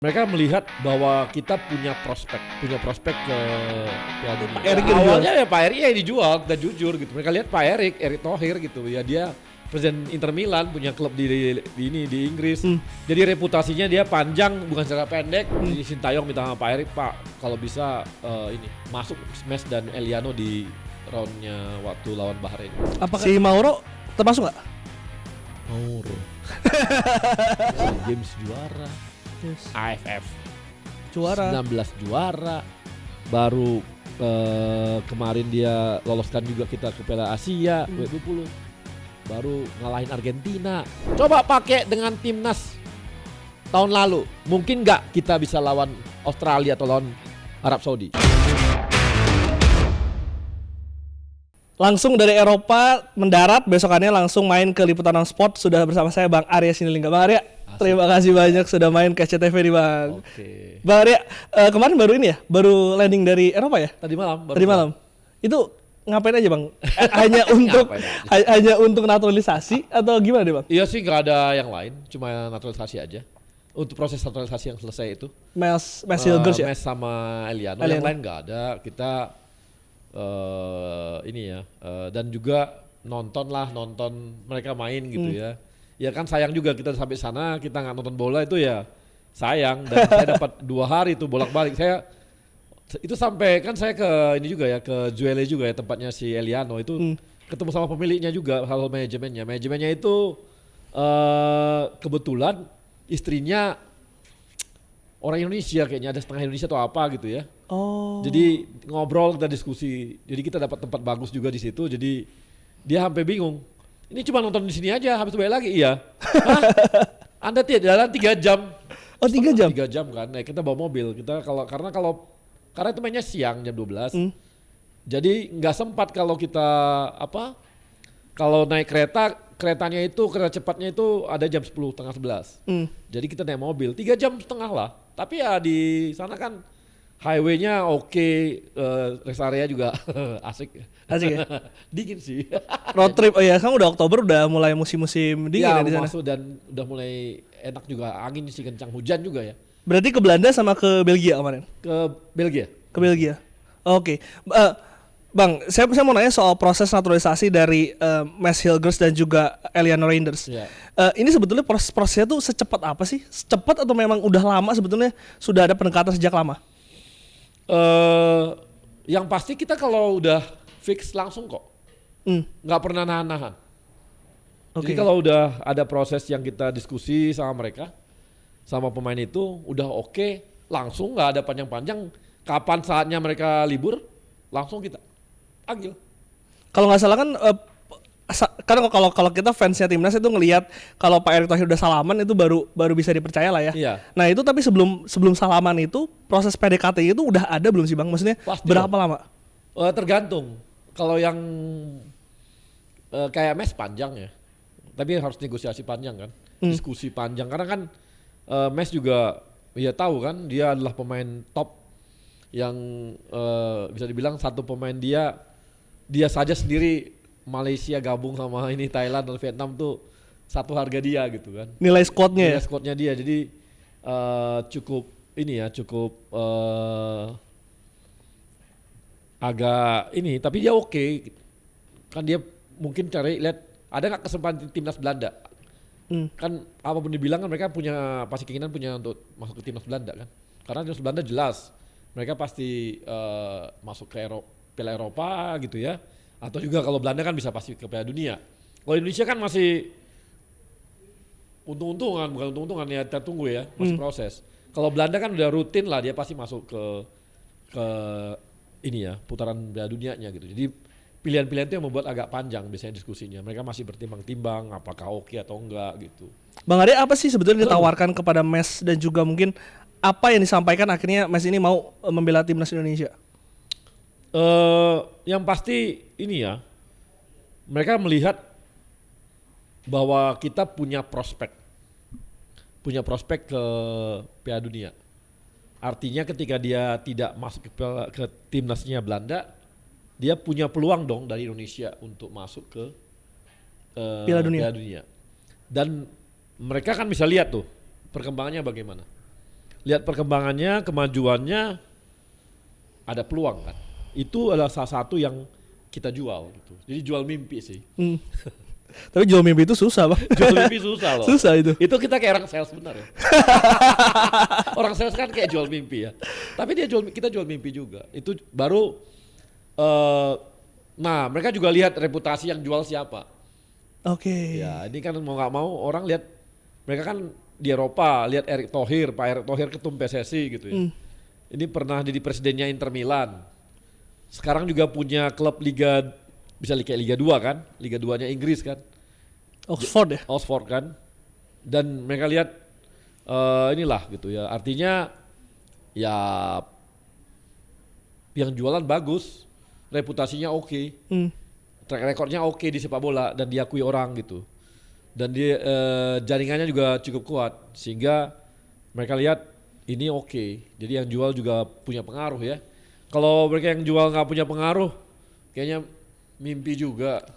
Mereka melihat bahwa kita punya prospek ke Piala Dunia. Erik Ya, yang awalnya ya Pak Erik yang dijual, dan jujur gitu. Mereka lihat Pak Erik Thohir gitu ya, dia presiden Inter Milan, punya klub di Inggris. Jadi reputasinya dia panjang bukan secara pendek. Jadi Sintayong minta sama Pak Erik, Pak kalau bisa ini masuk Smash dan Eliano di roundnya waktu lawan Bahrain. Apakah si Mauro termasuk nggak? Mauro. James juara. Yes. AFF Juara. 19 juara. Baru kemarin dia loloskan juga kita ke Piala Asia U20. Baru ngalahin Argentina. Coba pakai dengan timnas tahun lalu. Mungkin nggak kita bisa lawan Australia atau lawan Arab Saudi. Langsung dari Eropa mendarat, besokannya langsung main ke Liputan Sport. Sudah bersama saya Bang Arya Sinulinga. Bang Arya, terima kasih banyak sudah main ke SCTV nih Bang. Oke. Bang Arya, kemarin baru ini ya, baru landing dari Eropa ya? Tadi malam. Tadi malam. Itu ngapain aja Bang? Hanya untuk hanya untuk naturalisasi atau gimana deh Bang? Iya sih, nggak ada yang lain, cuma naturalisasi aja. Untuk proses naturalisasi yang selesai itu. Mes Hilgers ya? Mes sama Eliano. Yang lain nggak ada. Kita ini ya, dan juga nonton mereka main gitu ya. Ya kan sayang juga kita sampai sana kita nggak nonton bola, itu ya sayang. Dan saya dapat 2 hari tuh bolak-balik. Saya itu sampai kan saya ke ini juga ya, ke Juele juga ya, tempatnya si Eliano itu. Ketemu sama pemiliknya juga, hal manajemennya itu kebetulan istrinya orang Indonesia, kayaknya ada setengah Indonesia atau apa gitu ya. Oh. Jadi ngobrol, kita diskusi. Jadi kita dapat tempat bagus juga di situ. Jadi dia sampai bingung. Ini cuma nonton di sini aja, habis itu balik lagi. Iya. Hah? Anda jalan 3 jam. Oh 3 jam? 3 jam kan. Nah, kita bawa mobil. Karena itu mainnya siang jam 12. Jadi nggak sempat kalau kita kalau naik keretanya itu, kereta cepatnya itu ada jam 10, setengah 11. Jadi kita naik mobil 3 jam setengah lah. Tapi ya di sana kan highway-nya oke, rest area juga asik ya? Dingin sih. Road trip, oh ya kan udah Oktober, udah mulai musim-musim dingin ya di sana. Masuk dan udah mulai enak juga, angin sih kencang, hujan juga ya. Berarti ke Belanda sama ke Belgia kemarin? Ke Belgia. Ke Belgia. Oke. Bang, saya mau nanya soal proses naturalisasi dari Mes Hilgers dan juga Eliano Reinders. Yeah. Ini sebetulnya prosesnya tuh secepat apa sih? Secepat atau memang udah lama sebetulnya sudah ada pendekatan sejak lama? Yang pasti kita kalau udah fix langsung kok, nggak pernah nahan-nahan. Jadi kalau udah ada proses yang kita diskusi sama mereka, sama pemain itu udah oke, langsung nggak ada panjang-panjang. Kapan saatnya mereka libur, langsung kita panggil. Kalau nggak salah kan, karena kalau kita fansnya timnas itu ngelihat kalau Pak Erick Thohir udah salaman itu baru bisa dipercaya lah ya. Iya. Nah itu tapi sebelum salaman itu proses PDKT itu udah ada belum sih Bang? Maksudnya pasti berapa lama? Tergantung. Kalau yang kayak Mes panjang ya, tapi harus negosiasi panjang kan, diskusi panjang. Karena kan Mes juga ya tahu kan dia adalah pemain top yang bisa dibilang satu pemain dia saja sendiri. Malaysia gabung sama ini Thailand dan Vietnam tuh satu harga dia gitu kan. Nilai squadnya ya? Squadnya dia, jadi cukup agak ini, tapi dia oke. Kan dia mungkin cari lihat ada nggak kesempatan timnas Belanda. Kan apapun dibilang kan mereka pasti keinginan punya untuk masuk ke timnas Belanda kan. Karena timnas Belanda jelas mereka pasti masuk ke Piala Eropa gitu ya. Atau juga kalau Belanda kan bisa pasti ke Piala Dunia. Kalau Indonesia kan masih bukan untung-untungan ya, kita tunggu ya, masih proses. Kalau Belanda kan udah rutin lah, dia pasti masuk ke ini ya, putaran Piala Dunianya gitu. Jadi pilihan-pilihan itu yang membuat agak panjang biasanya diskusinya. Mereka masih bertimbang-timbang apakah oke atau enggak gitu. Bang Arya, apa sih sebetulnya ditawarkan kepada Mes dan juga mungkin apa yang disampaikan akhirnya Mes ini mau membela timnas Indonesia? Yang pasti ini ya, mereka melihat bahwa kita punya prospek ke Piala Dunia. Artinya ketika dia tidak masuk ke timnasnya Belanda, dia punya peluang dong dari Indonesia untuk masuk ke Piala Dunia. Dan mereka kan bisa lihat tuh perkembangannya bagaimana. lihat perkembangannya, kemajuannya, ada peluang kan. Itu adalah salah satu yang kita jual gitu. Jadi jual mimpi sih. Tapi jual mimpi itu susah, Bang. Jual mimpi susah loh. Susah itu. Itu kita kayak orang sales benar ya. Orang sales kan kayak jual mimpi ya. Tapi kita jual mimpi juga. Itu baru nah mereka juga lihat reputasi yang jual siapa. Oke. Ya, ini kan mau nggak mau orang lihat mereka kan di Eropa lihat Erick Thohir, Pak Erick Thohir ketum PSSI gitu ya. Ini pernah jadi presidennya Inter Milan. Sekarang juga punya klub liga bisa kayak Liga 2 kan, Liga 2-nya Inggris kan. Oxford ya? Oxford kan. Dan mereka lihat inilah gitu ya. Artinya ya yang jualan bagus, reputasinya oke. Track recordnya oke di sepak bola dan diakui orang gitu. Dan dia jaringannya juga cukup kuat sehingga mereka lihat ini oke. Jadi yang jual juga punya pengaruh ya. Kalau mereka yang jual nggak punya pengaruh, kayaknya mimpi juga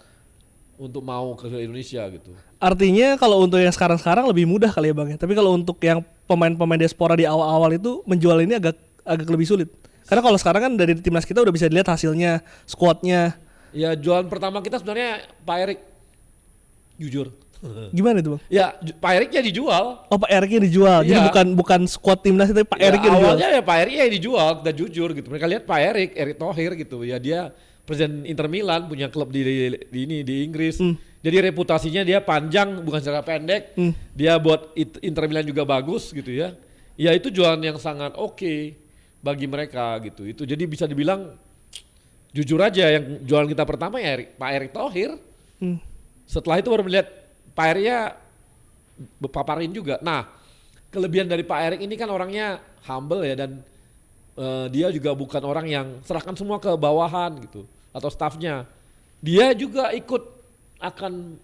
untuk mau ke Indonesia gitu. Artinya kalau untuk yang sekarang-sekarang lebih mudah kali ya Bang ya. Tapi kalau untuk yang pemain-pemain diaspora di awal-awal itu menjual ini agak lebih sulit. Karena kalau sekarang kan dari timnas kita udah bisa dilihat hasilnya, squadnya. Ya jualan pertama kita sebenarnya Pak Erick, jujur. Gimana itu Bang? Ya Pak Ericknya dijual. Oh Pak Eriknya dijual, jadi Iya. bukan squad timnas tapi Pak Eriknya dijual. Awalnya ya Pak Erick ya dijual, kita jujur gitu. Mereka lihat Pak Erick Thohir gitu ya, dia presiden Inter Milan, punya klub di Inggris. Jadi reputasinya dia panjang bukan secara pendek. Dia buat Inter Milan juga bagus gitu ya. Ya itu jualan yang sangat oke bagi mereka gitu. Itu jadi bisa dibilang jujur aja yang jualan kita pertama ya Pak Erick Thohir. Setelah itu baru melihat Pak Ericknya paparin juga. Nah, kelebihan dari Pak Erick ini kan orangnya humble ya dan dia juga bukan orang yang serahkan semua ke bawahan gitu atau stafnya. Dia juga ikut akan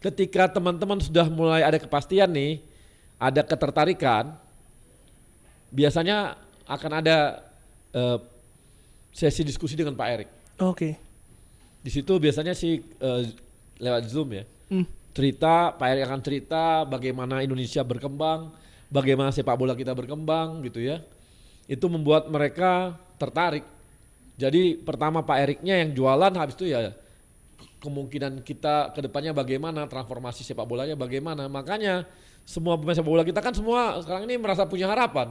ketika teman-teman sudah mulai ada kepastian nih, ada ketertarikan, biasanya akan ada sesi diskusi dengan Pak Erick. Oke. Di situ biasanya sih lewat Zoom ya. Cerita, Pak Erick akan cerita bagaimana Indonesia berkembang, bagaimana sepak bola kita berkembang gitu ya. Itu membuat mereka tertarik. Jadi pertama Pak Ericknya yang jualan, habis itu ya kemungkinan kita ke depannya bagaimana, transformasi sepak bolanya bagaimana. Makanya semua pemain sepak bola kita kan semua sekarang ini merasa punya harapan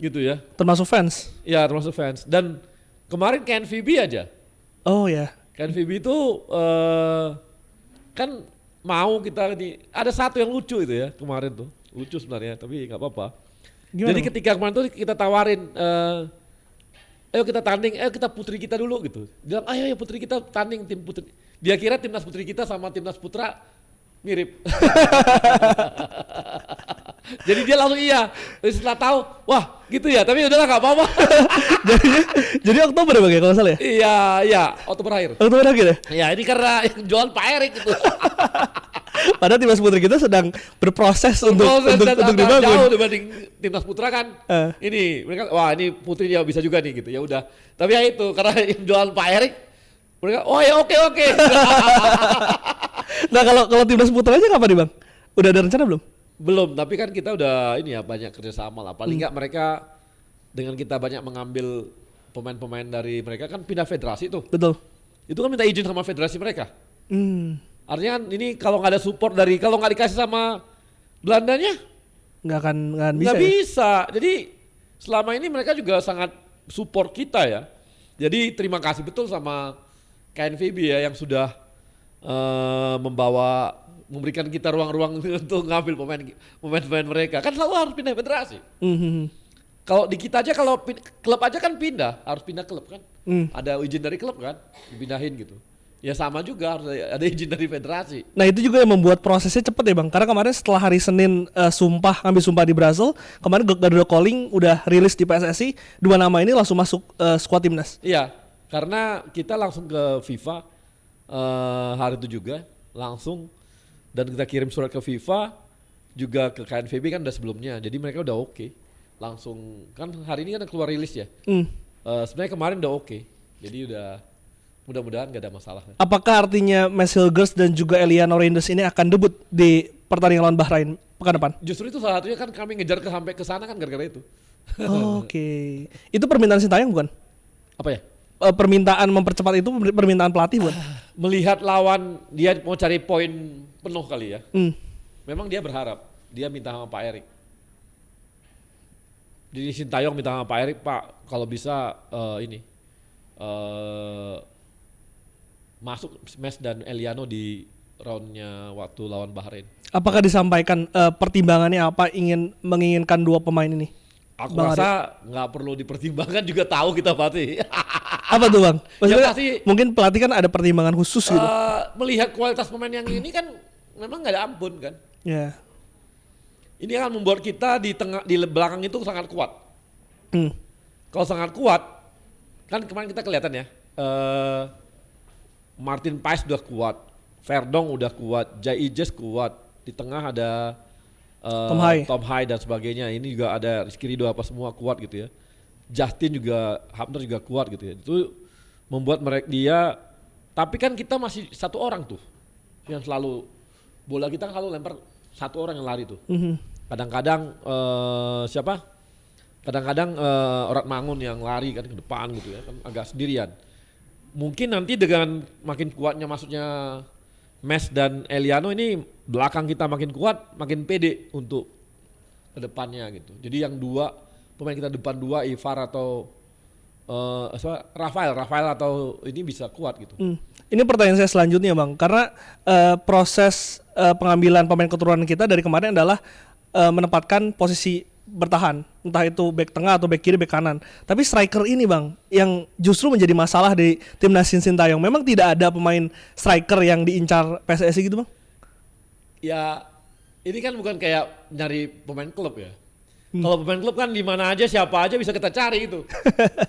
gitu ya. Termasuk fans? Ya termasuk fans. Dan kemarin KNVB aja. Oh ya. KNVB itu kan mau kita ada satu yang lucu itu ya kemarin tuh. Lucu sebenarnya tapi nggak apa-apa. Gimana, Jadi Bang? ketika kemarin tuh kita tawarin, ayo kita tanding, ayo kita putri kita dulu gitu. Dia bilang, ayo ya putri kita tanding tim putri. Dia kira timnas putri kita sama timnas putra mirip. Jadi dia langsung iya. Setelah tahu, wah gitu ya. Tapi udahlah nggak apa-apa. jadi Oktober ya Bang ya kalau salah ya? Iya, Oktober akhir. Oktober akhir ya? Ya ini karena yang jualan Pak Erick gitu. Padahal timnas putri kita sedang berproses untuk Jauh dibangun. dibanding timnas putra kan. Ini mereka wah ini putri dia bisa juga nih gitu. Ya udah. Tapi ya itu karena yang jualan Pak Erick mereka oh ya oke. Nah kalau timnas putranya kapan nih Bang? Udah ada rencana belum? Belum, tapi kan kita udah ini ya banyak kerjasama lah. Paling nggak mereka dengan kita banyak mengambil pemain-pemain dari mereka kan pindah federasi tuh. Betul. Itu kan minta izin sama federasi mereka. Artinya kan ini kalau nggak ada support dari kalau nggak dikasih sama Belandanya Nggak akan bisa. nggak Ya? bisa. Jadi selama ini mereka juga sangat support kita ya. Jadi terima kasih betul sama KNVB ya yang sudah memberikan kita ruang-ruang untuk ngambil pemain mereka. Kan selalu harus pindah federasi. Kalau di kita aja kalau klub aja kan pindah, harus pindah klub kan. Ada izin dari klub kan, dipindahin gitu. Ya sama juga harus ada izin dari federasi. Nah itu juga yang membuat prosesnya cepet ya Bang. Karena kemarin setelah hari Senin ngambil sumpah di Brazil, kemarin Garuda Calling udah rilis di PSSI, 2 nama ini langsung masuk skuad timnas. Iya, karena kita langsung ke FIFA hari itu juga langsung dan kita kirim surat ke FIFA juga ke KNVB kan udah sebelumnya. Jadi mereka udah oke. Langsung kan hari ini kan keluar rilis ya. Sebenarnya kemarin udah oke. Jadi udah mudah-mudahan gak ada masalah. Apakah artinya Max Hilgers dan juga Eliano Reinders ini akan debut di pertandingan lawan Bahrain pekan depan? Justru itu salah satunya kan kami ngejar sampai ke sana kan gara-gara itu. Oke. Itu permintaan Sintayong bukan? Apa ya? Permintaan mempercepat itu permintaan pelatih bukan? Melihat lawan dia mau cari poin penuh kali ya. Memang dia berharap, dia minta sama Pak Erik. Jadi Sintayong minta sama Pak Erik, Pak kalau bisa masuk Mes dan Eliano di roundnya waktu lawan Bahrain. Apakah disampaikan pertimbangannya apa menginginkan dua pemain ini? Aku rasa nggak perlu dipertimbangkan juga tahu kita pasti. Apa tuh Bang? Maksudnya pasti, mungkin pelatih kan ada pertimbangan khusus gitu. Melihat kualitas pemain yang ini kan memang nggak ada ampun kan. Ya. Ini akan membuat kita di belakang itu sangat kuat. Kalau sangat kuat, kan kemarin kita kelihatan ya. Martin Paes udah kuat, Verdong udah kuat, Jai Ijes kuat, di tengah ada Tom Hai dan sebagainya. Ini juga ada Rizky Ridho apa semua kuat gitu ya. Justin juga, Hamner juga kuat gitu ya. Itu membuat dia, tapi kan kita masih satu orang tuh yang selalu bola kita selalu lempar satu orang yang lari tuh. Kadang-kadang siapa? Kadang-kadang Orat Mangun yang lari kan ke depan gitu ya, kan agak sendirian. Mungkin nanti dengan makin kuatnya masuknya Mes dan Eliano ini belakang kita makin kuat, makin pede untuk ke depannya gitu. Jadi yang dua pemain kita depan dua, Ivar atau Rafael atau ini bisa kuat gitu. Ini pertanyaan saya selanjutnya Bang, karena proses pengambilan pemain keturunan kita dari kemarin adalah menempatkan posisi bertahan, entah itu back tengah atau back kiri, back kanan. Tapi striker ini Bang, yang justru menjadi masalah di timnas Sintayong. Memang tidak ada pemain striker yang diincar PSSI gitu Bang? Ya, ini kan bukan kayak nyari pemain klub ya. Kalau pemain klub kan di mana aja siapa aja bisa kita cari itu.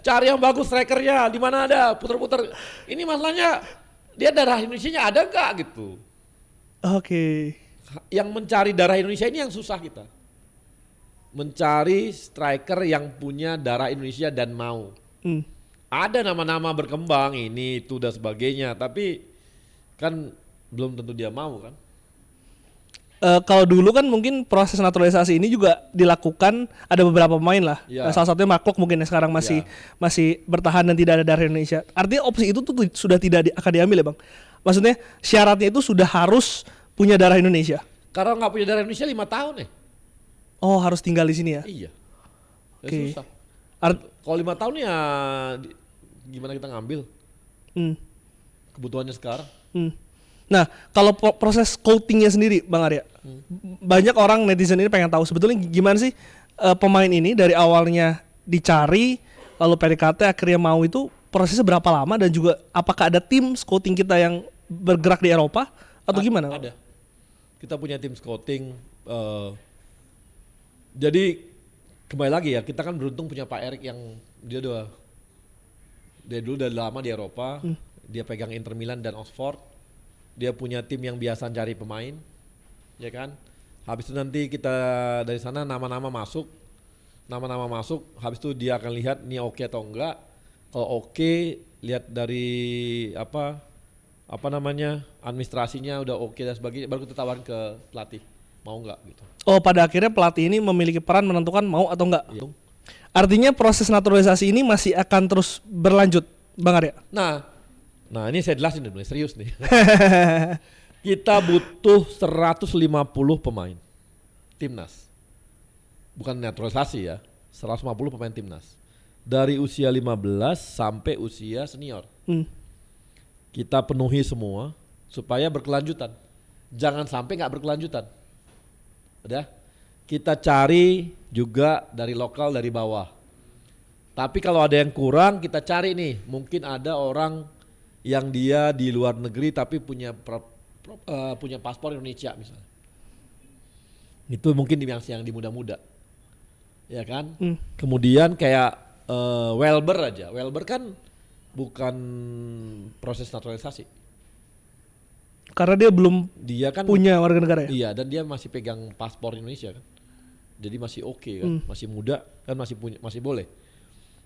Cari yang bagus strikernya, di mana ada, puter-puter. Ini masalahnya dia darah Indonesianya ada nggak gitu. Oke. Yang mencari darah Indonesia ini yang susah kita. Mencari striker yang punya darah Indonesia dan mau. Ada nama-nama berkembang ini itu dan sebagainya, tapi kan belum tentu dia mau kan. Kalau dulu kan mungkin proses naturalisasi ini juga dilakukan, ada beberapa pemain lah. Ya. Salah satunya Maklok mungkin yang sekarang masih bertahan dan tidak ada darah Indonesia. Artinya opsi itu tuh sudah tidak akan diambil ya Bang. Maksudnya syaratnya itu sudah harus punya darah Indonesia. Karena nggak punya darah Indonesia 5 tahun ya. Oh, harus tinggal di sini ya? Iya. Oke. Susah. Kalau 5 tahun ya gimana kita ngambil? Kebutuhannya sekarang. Nah, kalau proses scoutingnya sendiri, Bang Arya, banyak orang netizen ini pengen tahu sebetulnya gimana sih pemain ini dari awalnya dicari, lalu PDKT akhirnya mau itu prosesnya berapa lama dan juga apakah ada tim scouting kita yang bergerak di Eropa atau gimana? Ada. Kita punya tim scouting. Jadi kembali lagi ya, kita kan beruntung punya Pak Erik yang dia dulu udah lama di Eropa. Dia pegang Inter Milan dan Oxford. Dia punya tim yang biasa cari pemain, ya kan. Habis itu nanti kita dari sana nama-nama masuk, habis itu dia akan lihat ini oke atau enggak. Kalau oke, lihat dari apa namanya administrasinya udah oke dan sebagainya, baru kita tawarin ke pelatih mau enggak gitu. Oh, pada akhirnya pelatih ini memiliki peran menentukan mau atau enggak. Iya. Artinya proses naturalisasi ini masih akan terus berlanjut, Bang Arya. Nah ini saya jelasin nih, serius nih. Kita butuh 150 pemain timnas. Bukan naturalisasi ya, 150 pemain timnas. Dari usia 15 sampai usia senior. Kita penuhi semua supaya berkelanjutan. Jangan sampai nggak berkelanjutan. Udah, kita cari juga dari lokal, dari bawah. Tapi kalau ada yang kurang, kita cari nih. Mungkin ada orang yang dia di luar negeri tapi punya paspor Indonesia misalnya. Itu mungkin yang di muda-muda, ya kan? Kemudian kayak Welber aja. Welber kan bukan proses naturalisasi. Karena dia kan punya warga negara ya? Iya, dan dia masih pegang paspor Indonesia kan. Jadi masih oke kan, masih muda kan, masih boleh.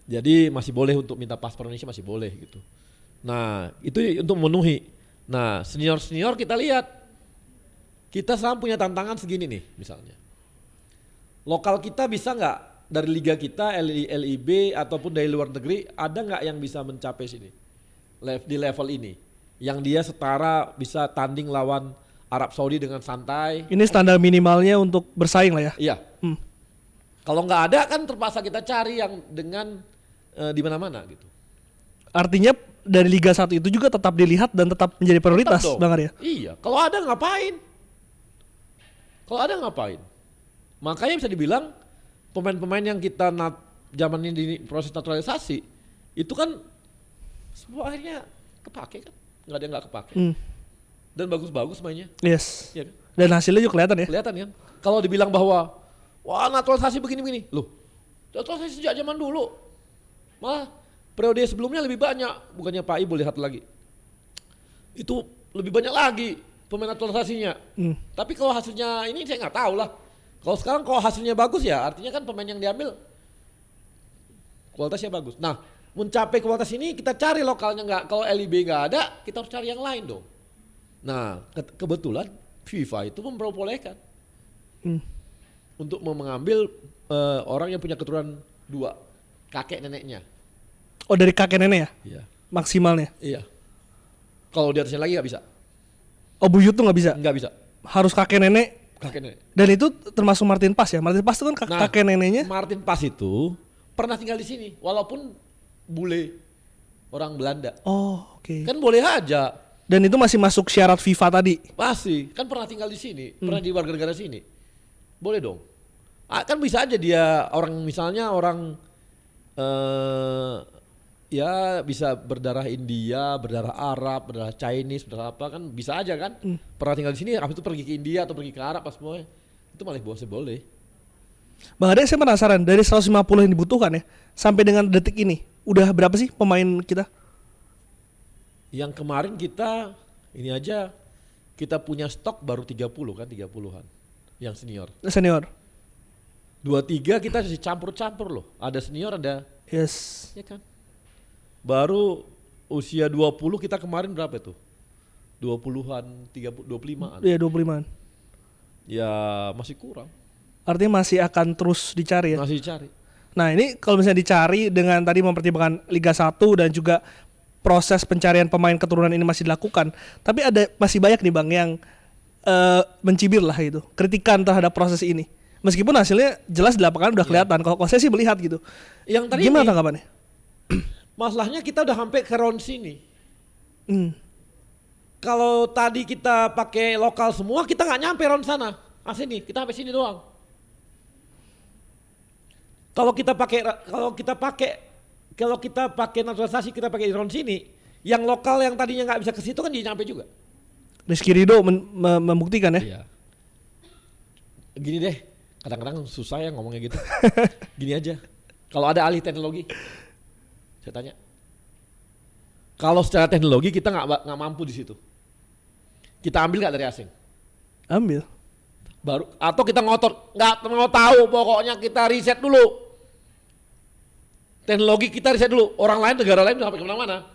Jadi masih boleh untuk minta paspor Indonesia, masih boleh gitu. Nah, itu untuk memenuhi. Nah, senior kita lihat. Kita sekarang punya tantangan segini nih misalnya. Lokal kita bisa nggak dari liga kita, LIB ataupun dari luar negeri, ada nggak yang bisa mencapai sini? Di level ini. Yang dia setara bisa tanding lawan Arab Saudi dengan santai. Ini standar minimalnya untuk bersaing lah ya. Iya. Kalau nggak ada kan terpaksa kita cari yang dengan di mana-mana gitu. Artinya dari Liga 1 itu juga tetap dilihat dan tetap menjadi prioritas, Tetap dong. Bang Arya. Iya, kalau ada ngapain? Makanya bisa dibilang pemain-pemain yang kita zaman ini di proses naturalisasi itu kan semua akhirnya kepake kan? Nggak ada yang nggak kepake. Dan bagus-bagus mainnya. Yes. Iya kan? Dan hasilnya juga kelihatan ya. Kelihatan kan? Kalau dibilang bahwa wah naturalisasi begini-begini, loh naturalisasi sejak zaman dulu. Malah periode sebelumnya lebih banyak, bukannya Pak Ibu lihat lagi. Itu lebih banyak lagi pemain naturalisasinya. Tapi kalau hasilnya ini saya nggak tahu lah. Kalau sekarang kalau hasilnya bagus ya artinya kan pemain yang diambil kualitasnya bagus. Nah mencapai kualitas ini kita cari lokalnya nggak. Kalau LIB nggak ada kita harus cari yang lain dong. Nah kebetulan FIFA itu memperbolehkan untuk mengambil orang yang punya keturunan 2 kakek neneknya. Oh dari kakek nenek ya? Iya. Maksimalnya? Iya. Kalau di atasnya lagi nggak bisa. Oh buyut tuh nggak bisa? Nggak bisa. Harus kakek nenek. Kakek nenek. Dan itu termasuk Martin Pass ya? Martin Pass itu kan kakek neneknya? Martin Pass itu pernah tinggal di sini, walaupun bule orang Belanda. Oh oke. Kan boleh aja. Dan itu masih masuk syarat FIFA tadi? Pasti, kan pernah tinggal di sini, pernah di warga negara sini. Boleh dong. Kan bisa aja dia orang misalnya orang ya bisa berdarah India, berdarah Arab, berdarah Chinese, berdarah apa kan bisa aja kan. Pernah tinggal di sini, habis itu pergi ke India atau pergi ke Arab pas semuanya. Itu malah boleh. Bang Ade saya penasaran dari 150 yang dibutuhkan ya sampai dengan detik ini udah berapa sih pemain kita? Yang kemarin kita ini aja kita punya stok baru 30 kan 30-an yang senior. Senior. 23 kita masih campur-campur loh. Ada senior ada. Yes. Ya kan. Baru usia 20 kita kemarin berapa itu? 20-an, 30, 25-an. Iya 25-an. Ya masih kurang. Artinya masih akan terus dicari ya? Masih dicari. Nah ini kalau misalnya dicari dengan tadi mempertimbangkan Liga 1 dan juga proses pencarian pemain keturunan ini masih dilakukan. Tapi masih banyak nih Bang yang mencibir lah itu. Kritikan terhadap proses ini. Meskipun hasilnya jelas di lapangan udah kelihatan. Kalau saya sih melihat gitu. Yang tadi gimana tanggapannya? Masalahnya kita udah sampai ke round sini. Kalau tadi kita pakai lokal semua, kita nggak nyampe round sana. Sini, kita sampai sini doang. Kalau kita pakai naturalisasi, kita pakai round sini, yang lokal yang tadinya nggak bisa ke situ kan dia nyampe juga. Rizky Ridho membuktikan ya. Iya. Gini deh, kadang-kadang susah ya ngomongnya gitu. Gini aja. Kalau ada alih teknologi, saya tanya. Kalau secara teknologi kita nggak mampu di situ. Kita ambil nggak dari asing? Ambil. Baru atau kita ngotot nggak mau tahu, pokoknya kita riset dulu. Teknologi kita riset dulu. Orang lain, negara lain udah sampai kemana-mana.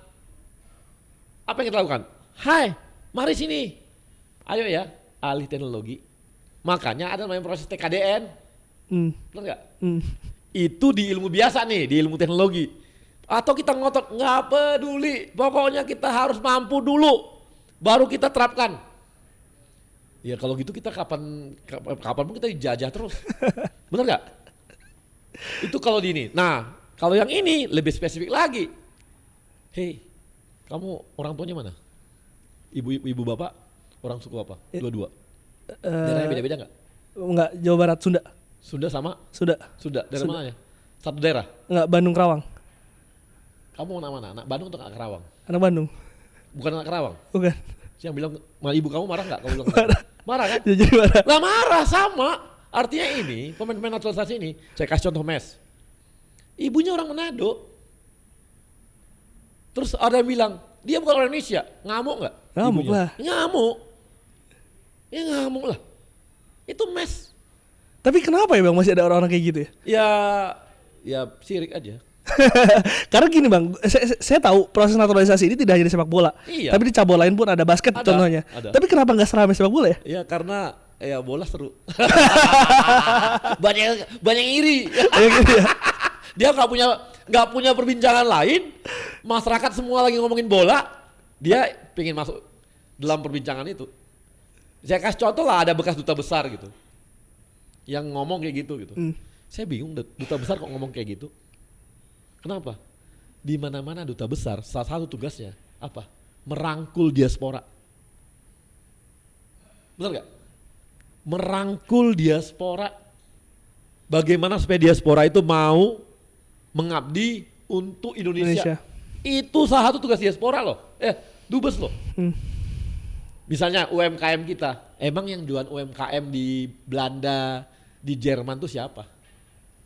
Apa yang kita lakukan? Hai, mari sini. Ayo ya, alih teknologi. Makanya ada namanya proses TKDN. Benar nggak? Itu di ilmu biasa nih, di ilmu teknologi. Atau kita ngotot, nggak peduli. Pokoknya kita harus mampu dulu. Baru kita terapkan. Ya kalau gitu kita kapan pun kita dijajah terus. Benar nggak? Itu kalau di ini. Nah, kalau yang ini lebih spesifik lagi. Hei, kamu orang tuanya mana? Ibu bapak orang suku apa? Dua-dua. Daerahnya beda-beda nggak? Enggak, Jawa Barat, Sunda. Sunda sama? Sunda. Daerah mana ya? Satu daerah? Enggak, Bandung Kerawang. Kamu anak mana? Anak Bandung atau anak Kerawang? Anak Bandung. Bukan anak Kerawang? Bukan. Yang bilang, ibu kamu marah nggak? Kamu bilang marah kan? Jadi marah. Lah marah sama. Artinya ini pemain-pemain naturalisasi ini, saya kasih contoh Mes. Ibunya orang Manado. Terus ada yang bilang, dia bukan orang Indonesia. Ngamuk nggak? Ngamuk ibunya? lah. Ngamuk. Ya ngamuk lah. Itu Mes. Tapi kenapa ya Bang masih ada orang-orang kayak gitu ya? Ya sirik aja. Karena gini bang, saya tahu proses naturalisasi ini tidak hanya di sepak bola, Iya. tapi di cabur lain pun ada basket Ada, contohnya. ada. Tapi kenapa nggak seramai sepak bola ya? Ya karena ya bola seru. banyak yang iri. Ya gitu ya. Dia nggak punya perbincangan lain. Masyarakat semua lagi ngomongin bola, dia pengen masuk dalam perbincangan itu. Saya kasih contoh lah, ada bekas duta besar gitu, yang ngomong kayak gitu. Saya bingung, duta besar kok ngomong kayak gitu. Kenapa? Di mana-mana duta besar, salah satu tugasnya apa? Merangkul diaspora. Benar nggak? Merangkul diaspora. Bagaimana supaya diaspora itu mau mengabdi untuk Indonesia. Itu salah satu tugas diaspora loh. Dubes loh. Misalnya UMKM kita. Emang yang jualan UMKM di Belanda, di Jerman tuh siapa?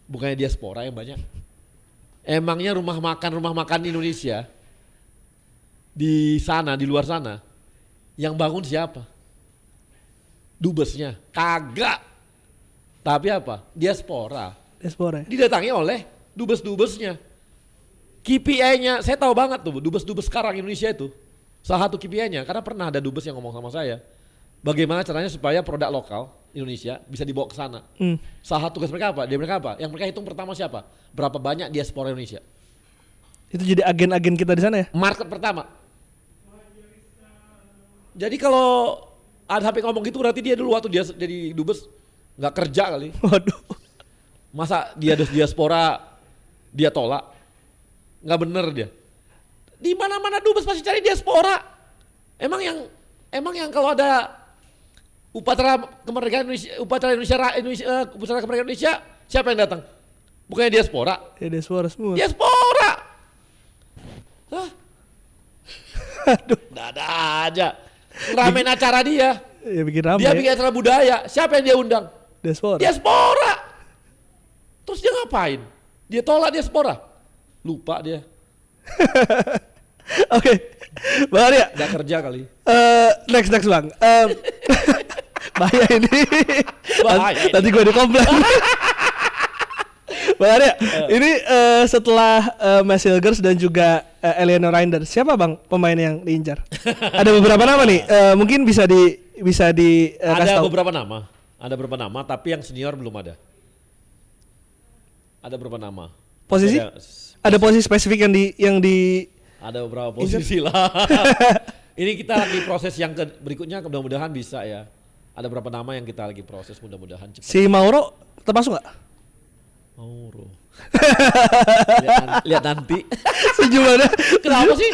Bukannya diaspora yang banyak. Emangnya rumah makan Indonesia di sana, di luar sana, yang bangun siapa? Dubesnya? Kagak. Tapi apa? Diaspora. Diaspora. Didatangi oleh dubes-dubesnya. KPI-nya, saya tahu banget tuh dubes-dubes sekarang Indonesia itu. Salah satu KPI-nya, karena pernah ada dubes yang ngomong sama saya. Bagaimana caranya supaya produk lokal Indonesia bisa dibawa ke sana. Salah satu tugas mereka apa? Yang mereka hitung pertama siapa? Berapa banyak diaspora Indonesia. Itu jadi agen-agen kita di sana ya? Market pertama. Jadi kalau ada HP ngomong gitu berarti dia dulu waktu dia jadi dubes nggak kerja kali. Waduh. Masa dia diaspora dia tolak? Nggak bener dia. Di mana-mana dubes pasti cari diaspora. Emang yang kalau ada upacara kemerdekaan Indonesia, upacara kemerdekaan Indonesia, siapa yang datang? Bukannya diaspora? Ya diaspora semua. Diaspora. Hah? Nggak ada aja. Ramein acara dia. Ya bikin ramai. Dia bikin acara budaya. Siapa yang dia undang? Diaspora. Diaspora. Terus dia ngapain? Dia tolak diaspora. Lupa dia. Oke. Bang Arya. Gak kerja kali. Next bang. Bahaya ini. Bahaya ini. Nanti gue dikomplain. Bang Arya, ini setelah Mas Hilgers dan juga Eleanor Reinders, siapa bang pemain yang diincar? Ada beberapa nama nih, mungkin bisa di kasih Ada tahu. Ada beberapa nama, tapi yang senior belum ada. Ada beberapa nama. Posisi? Ada posisi spesifik yang di Ada beberapa posisi lah. Ini kita lagi proses yang berikutnya, mudah-mudahan bisa ya. Ada beberapa nama yang kita lagi proses, mudah-mudahan cepat. Si Mauro termasuk nggak? Mauro. lihat nanti. Sejumlahnya. Kenapa sih?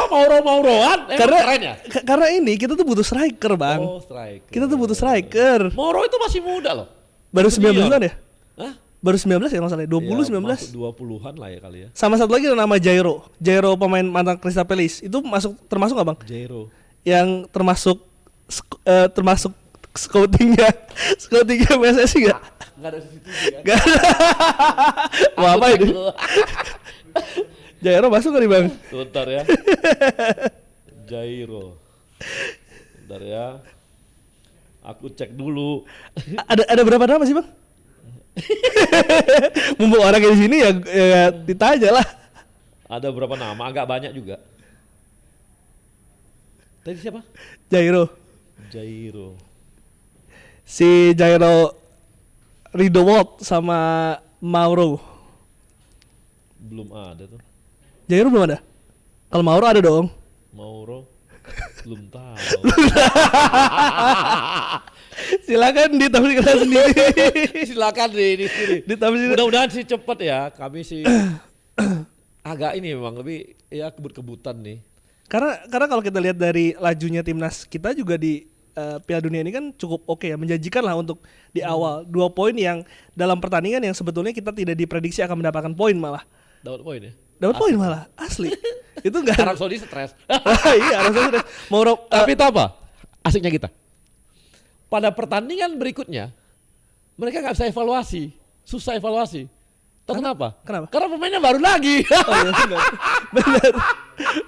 Orang Mauroan? Keren ya? Karena ini kita tuh butuh striker bang. Oh, striker. Kita tuh butuh striker. Mauro itu masih muda loh. Baru 19 an ya? Hah? Baru 19 ya kalau salah, 20 Ya, 19. masuk 20-an lah ya kali ya. Sama satu lagi ada nama Jairo pemain mantan Crystal Palace. Itu termasuk nggak bang? Jairo. Yang termasuk scoutingnya PSSI nggak? Nggak ada CCTV kan? Nggak ada. Wah, apa ini? Jairo masuk kali bang? Bentar ya. Jairo. Bentar ya. Aku cek dulu. Ada berapa nama sih bang? Mumpung orang di sini ya ditanya lah. Ada berapa nama? Agak banyak juga. Tadi siapa? Jairo. Si Jairo Ridowot sama Mauro. Belum ada tuh. Jairo belum ada? Kalau Mauro ada dong. Mauro belum tahu. Silakan ditafsirkan sendiri. Silakan di sini. Ditafsirkan. Mudah-mudahan sih cepet ya. Kami sih agak ini memang lebih ya kebut-kebutan nih. Karena kalau kita lihat dari lajunya timnas kita juga di Piala Dunia ini kan cukup oke ya, menjanjikan lah untuk di awal 2 poin yang dalam pertandingan yang sebetulnya kita tidak diprediksi akan mendapatkan poin malah. Dapat poin ya? Dapat poin malah, asli. Itu enggak. Arab Saudi stres. Iya, Arab Saudi stres. Tapi itu apa? Asiknya kita. Pada pertandingan berikutnya mereka nggak bisa evaluasi, susah evaluasi. Tahu kenapa? Karena pemainnya baru lagi. Oh, iya,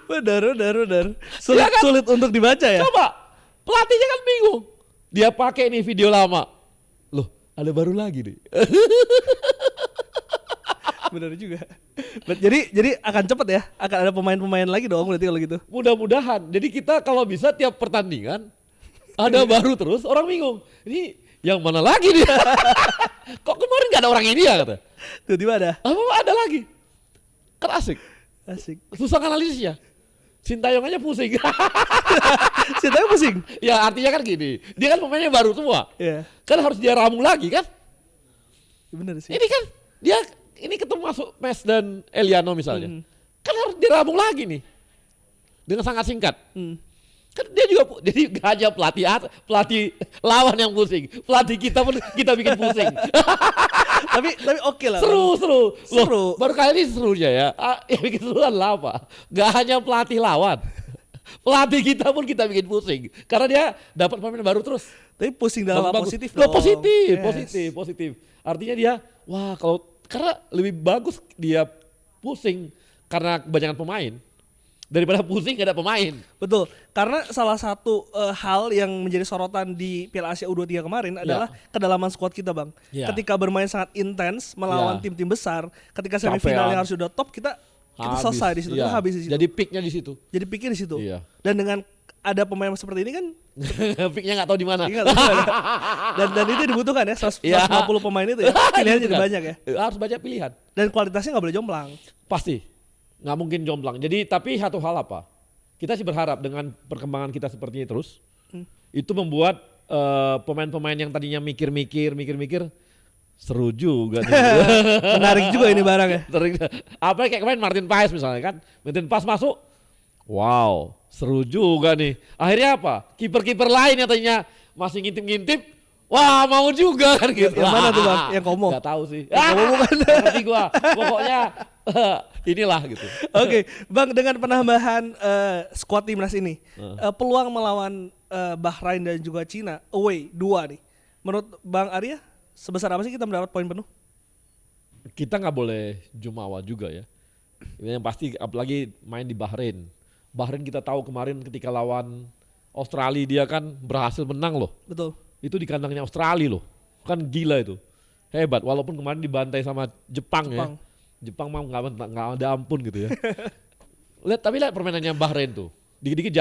benar. Sulit, Ya kan? sulit untuk dibaca ya. Coba pelatihnya kan bingung. Dia pakai nih video lama. Loh, ada baru lagi nih. Benar juga. Jadi akan cepet ya, akan ada pemain-pemain lagi dong berarti kalau gitu. Mudah-mudahan. Jadi kita kalau bisa tiap pertandingan ada baru terus, orang bingung. Ini yang mana lagi nih? Kok kemarin gak ada orang ini ya kata. Tiba-tiba ada. Apa ada lagi? Kan asik. Asik. Susah analisisnya. Sintayong aja pusing. Sintayong pusing. Ya artinya kan gini, dia kan pemainnya baru semua. Iya. Kan harus dia ramu lagi kan? Bener sih. Ini kan dia ini ketemu masuk Mes dan Eliano misalnya. Kan harus dirabung lagi nih. Dengan sangat singkat. Kan dia juga jadi gak hanya pelatih lawan yang pusing. Pelatih kita pun kita bikin pusing. tapi oke lah. Seru. Seru. Baru kali ini serunya ya. Yang bikin seru adalah apa? Gak hanya pelatih lawan. Pelatih kita pun kita bikin pusing. Karena dia dapat pemain baru terus. Tapi pusing dalam hal positif Loh, dong. positif. Artinya dia, wah karena lebih bagus dia pusing karena kebanyakan pemain daripada pusing gak ada pemain. Betul, karena salah satu hal yang menjadi sorotan di Piala Asia U23 kemarin adalah kedalaman skuad kita bang. Ketika bermain sangat intens melawan tim-tim besar, ketika semifinal yang harus sudah top kita selesai di situ, kita habis di situ. Jadi peaknya di situ. Jadi peaknya di situ. Iya. Dan dengan ada pemain seperti ini kan peaknya nggak tahu di mana. dan itu dibutuhkan ya 150 pemain itu ya. Pilihan jadi banyak ya. Harus banyak pilihan. Dan kualitasnya nggak boleh jomplang. Pasti. Nggak mungkin jomplang. Jadi tapi satu hal apa? Kita sih berharap dengan perkembangan kita seperti ini terus, itu membuat pemain-pemain yang tadinya mikir-mikir, seru juga nih. Menarik juga ini barang ya. Apa kayak kemarin Martin Paes misalnya kan, Martin Paes masuk, wow, seru juga nih. Akhirnya apa? Kiper-kiper lain yang tadinya masih ngintip-ngintip, wah mau juga kan gitu. Yang mana tuh bang? Yang Komo? Gak tahu sih. Yang Komo bukan? Ngerti gua. Pokoknya inilah gitu. Oke, bang, dengan penambahan skuad timnas ini, peluang melawan Bahrain dan juga Cina away 2 nih. Menurut Bang Arya, sebesar apa sih kita mendapat poin penuh? Kita nggak boleh jumawa juga ya. Yang pasti apalagi main di Bahrain. Bahrain kita tahu kemarin ketika lawan Australia dia kan berhasil menang loh. Betul. Itu di kandangnya Australia loh. Kan gila itu. Hebat walaupun kemarin dibantai sama Jepang. Ya. Jepang mah nggak ada ampun gitu ya. Lihat permainannya Bahrain tuh. Dikit-dikit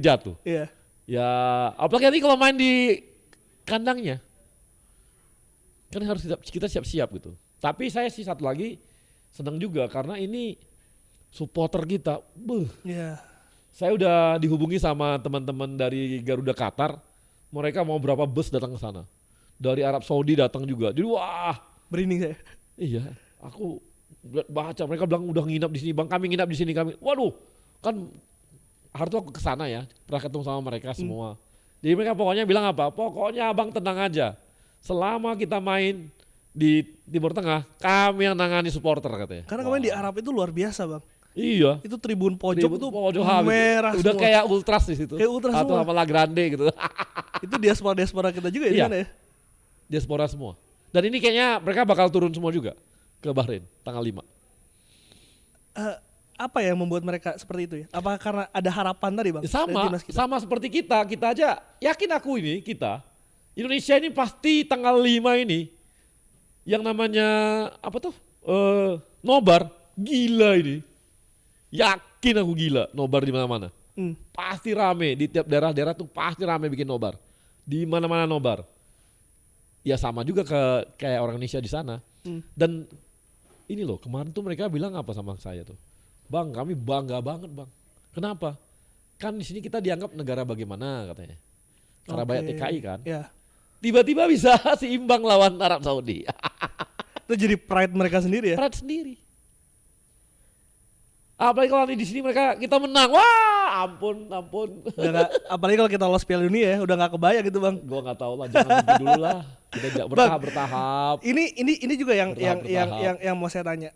jatuh. Iya. Ya apalagi nanti kalau main di kandangnya. Kan harus kita siap-siap gitu. Tapi saya sih satu lagi senang juga karena ini supporter kita. Iya. Saya udah dihubungi sama teman-teman dari Garuda Qatar. Mereka mau berapa bus datang ke sana. Dari Arab Saudi datang juga. Jadi wah, merinding saya. Iya, aku baca mereka bilang udah nginap di sini, Bang. Kami nginap di sini kami. Waduh, kan harus aku ke sana ya. Pernah ketemu sama mereka semua. Jadi mereka pokoknya bilang apa? Pokoknya Abang tenang aja. Selama kita main di Timur Tengah, kami yang nangani supporter katanya. Karena kemarin di Arab itu luar biasa, Bang. Iya. Itu tribun pojok tuh merah udah semua. Kayak ultras di situ. Kayak ultras atau sama La Grande gitu. Itu diaspora kita juga ya, iya. Ya? Diaspora semua. Dan ini kayaknya mereka bakal turun semua juga ke Bahrain tanggal 5. Apa yang membuat mereka seperti itu ya? Apakah karena ada harapan tadi, Bang? Sama seperti kita aja yakin aku ini kita Indonesia ini pasti tanggal 5 ini yang namanya apa tuh? Nobar gila ini. Yakin aku gila nobar di mana-mana. Pasti rame di tiap daerah-daerah tuh pasti rame bikin nobar. Di mana-mana nobar. Ya sama juga kayak orang Indonesia di sana. Dan ini loh kemarin tuh mereka bilang apa sama saya tuh. Bang, kami bangga banget, Bang. Kenapa? Kan di sini kita dianggap negara bagaimana katanya. Karena banyak TKI kan. Ya. Tiba-tiba bisa seimbang lawan Arab Saudi. Itu jadi pride mereka sendiri ya? Pride sendiri. Apalagi kalau di sini kita menang, wah ampun. Apalagi kalau kita lolos Piala Dunia ya, udah nggak kebayang gitu Bang. Gua nggak tahu lah, jangan mimpi dulu lah. Kita bertahap. Ini juga yang mau saya tanya.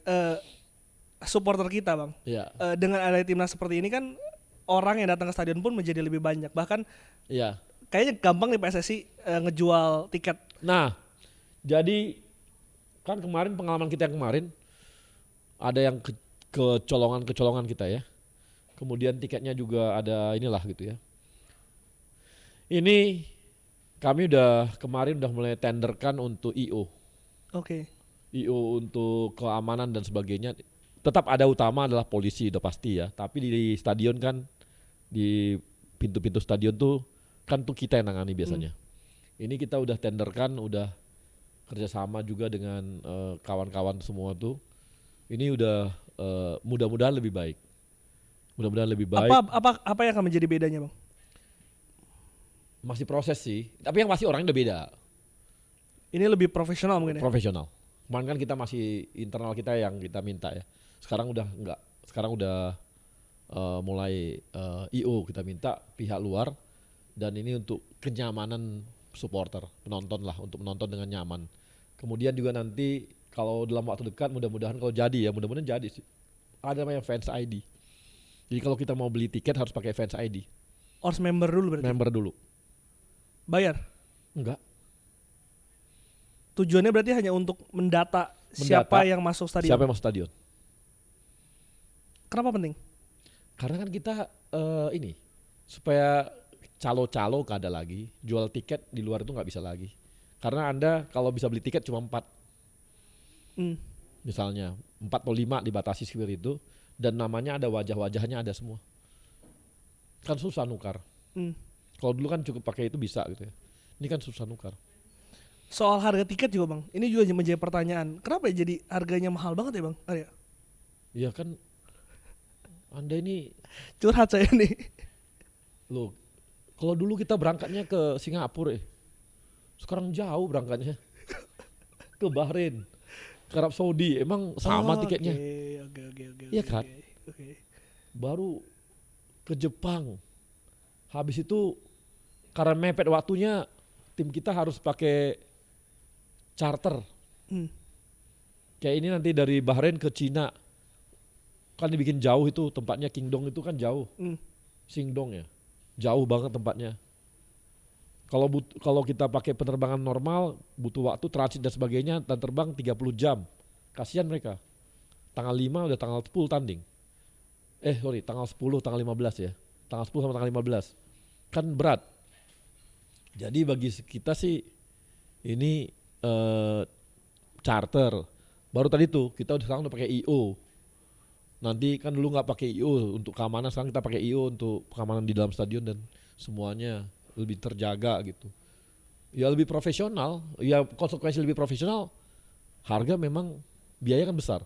Supporter kita Bang. Iya. Dengan ada timnas seperti ini kan orang yang datang ke stadion pun menjadi lebih banyak. Bahkan iya. Kayaknya gampang nih PSSI ngejual tiket. Nah, jadi kan kemarin pengalaman kita yang kemarin ada yang kecolongan kita ya. Kemudian tiketnya juga ada inilah gitu ya. Ini kami kemarin udah mulai tenderkan untuk IO. Oke. IO untuk keamanan dan sebagainya. Tetap ada utama adalah polisi udah pasti ya. Tapi di stadion kan di pintu-pintu stadion tuh kan tuh kita yang nangani biasanya. Ini kita udah tenderkan, udah kerjasama juga dengan kawan-kawan semua tuh. Ini udah mudah-mudahan lebih baik. Mudah-mudahan lebih baik. Apa yang akan menjadi bedanya, Bang? Masih proses sih. Tapi yang pasti orangnya udah beda. Ini lebih profesional mungkin ya. Profesional. Kemarin kan kita masih internal kita yang kita minta ya. Sekarang udah enggak. Sekarang udah mulai IO kita minta pihak luar, dan ini untuk kenyamanan supporter, penonton lah, untuk menonton dengan nyaman. Kemudian juga nanti kalau dalam waktu dekat mudah-mudahan kalau jadi ya, mudah-mudahan jadi sih. Ada namanya fans ID. Jadi kalau kita mau beli tiket harus pakai fans ID. Harus member dulu berarti. Member dulu. Bayar. Enggak. Tujuannya berarti hanya untuk mendata siapa yang masuk stadion. Siapa yang masuk stadion. Kenapa penting? Karena kan kita ini supaya calo-calo gak ada lagi, jual tiket di luar itu nggak bisa lagi. Karena Anda kalau bisa beli tiket cuma 4. Misalnya 4 atau 5 dibatasi seperti itu, dan namanya ada, wajah-wajahnya ada semua. Kan susah nukar. Kalau dulu kan cukup pakai itu bisa gitu ya. Ini kan susah nukar. Soal harga tiket juga, Bang. Ini juga menjadi pertanyaan. Kenapa ya jadi harganya mahal banget ya, Bang? Arya? Iya kan, Anda ini Curhat saya nih. loh, kalau dulu kita berangkatnya ke Singapura sekarang jauh berangkatnya. Ke Bahrain, ke Arab Saudi, emang sama tiketnya. Oke. Iya kan? Baru ke Jepang. Habis itu karena mepet waktunya, tim kita harus pakai charter. Kayak ini nanti dari Bahrain ke Cina. Kan dibikin jauh itu tempatnya, Kingdong itu kan jauh. Singdong ya. Jauh banget tempatnya. Kalau kita pakai penerbangan normal butuh waktu transit dan sebagainya, dan terbang 30 jam. Kasihan mereka. Tanggal 5 udah tanggal 10 tanding. Tanggal 10, tanggal 15 ya. Tanggal 10 sama tanggal 15. Kan berat. Jadi bagi kita sih ini charter. Baru tadi tuh kita sekarang udah pakai IO. Nanti kan dulu nggak pakai IO untuk keamanan, sekarang kita pakai IO untuk keamanan di dalam stadion dan semuanya lebih terjaga gitu. Ya lebih profesional, ya konsekuensi lebih profesional. Harga memang biaya kan besar.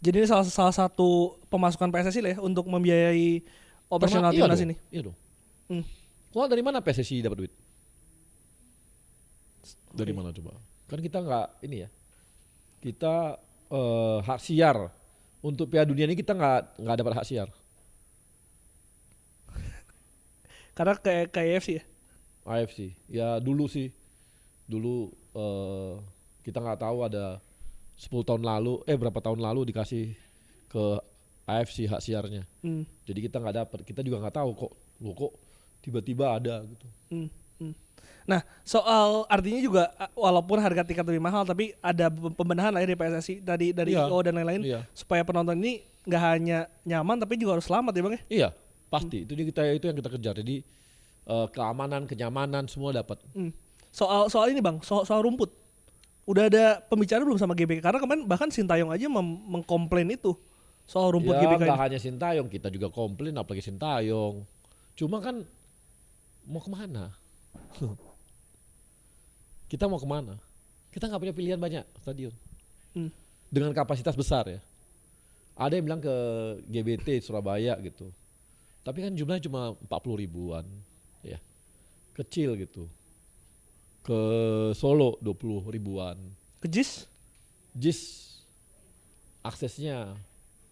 Jadi ini salah satu pemasukan PSSI lah ya untuk membiayai operasional timnas ini. Iya dong. Kalau dari mana PSSI dapat duit? Dari mana coba? Kan kita nggak ini ya. Kita hak siar untuk Piala Dunia ini kita nggak dapat hak siar. Karena kayak AFC ya. AFC. Ya dulu sih. Dulu kita nggak tahu ada 10 tahun lalu, berapa tahun lalu dikasih ke AFC hak siarnya. Jadi kita nggak dapat. Kita juga nggak tahu kok tiba-tiba ada gitu. Nah, soal artinya juga walaupun harga tiket lebih mahal, tapi ada pembenahan lah ya dari PSSI dari IO dan lain-lain supaya penonton ini nggak hanya nyaman tapi juga harus selamat ya, Bang ya. Iya, pasti. Itu yang kita kejar. Jadi keamanan, kenyamanan semua dapat. Soal ini, Bang, soal rumput. Udah ada pembicaraan belum sama GBK? Karena kemarin bahkan Sintayong aja mengkomplain itu soal rumput GBK ini. Ya nggak hanya Sintayong, kita juga komplain, apalagi Sintayong. Cuma kan mau kemana? Kita mau kemana? Kita nggak punya pilihan banyak stadion dengan kapasitas besar ya. Ada yang bilang ke GBT Surabaya gitu, tapi kan jumlahnya cuma 40 ribuan, ya kecil gitu. Ke Solo 20 ribuan. Ke JIS aksesnya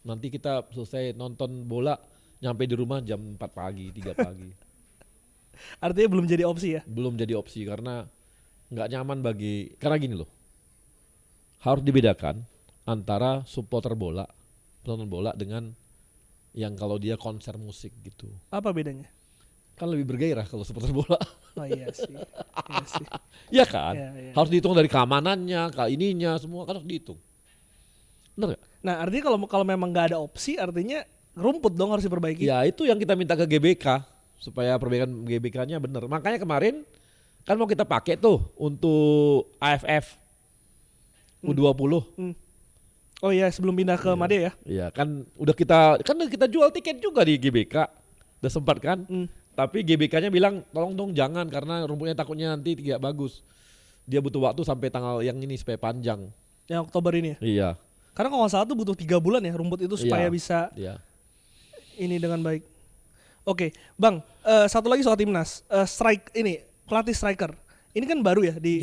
nanti kita selesai nonton bola nyampe di rumah jam 4 pagi, 3 pagi. Artinya belum jadi opsi ya? Belum jadi opsi karena nggak nyaman karena gini loh, harus dibedakan antara supporter bola, penonton bola dengan yang kalau dia konser musik gitu. Apa bedanya? Kan lebih bergairah kalau supporter bola. Oh iya sih. Iya kan? Ya. Harus dihitung dari keamanannya, ininya semua kan harus dihitung. Bener gak? Nah artinya kalau memang nggak ada opsi, artinya rumput dong harus diperbaiki. Ya itu yang kita minta ke GBK supaya perbaikan GBK-nya bener. Makanya kemarin kan mau kita pakai tuh untuk AFF. U20. Oh iya, sebelum pindah ke Made ya. Iya, kan udah kita jual tiket juga di GBK. Udah sempat kan? Tapi GBK-nya bilang tolong dong jangan karena rumputnya takutnya nanti tidak bagus. Dia butuh waktu sampai tanggal yang ini supaya panjang. Yang Oktober ini ya. Iya. Karena kalau nggak salah tuh butuh 3 bulan ya rumput itu supaya bisa ini dengan baik. Oke, Bang, satu lagi soal timnas. Pelatih striker. Ini kan baru ya di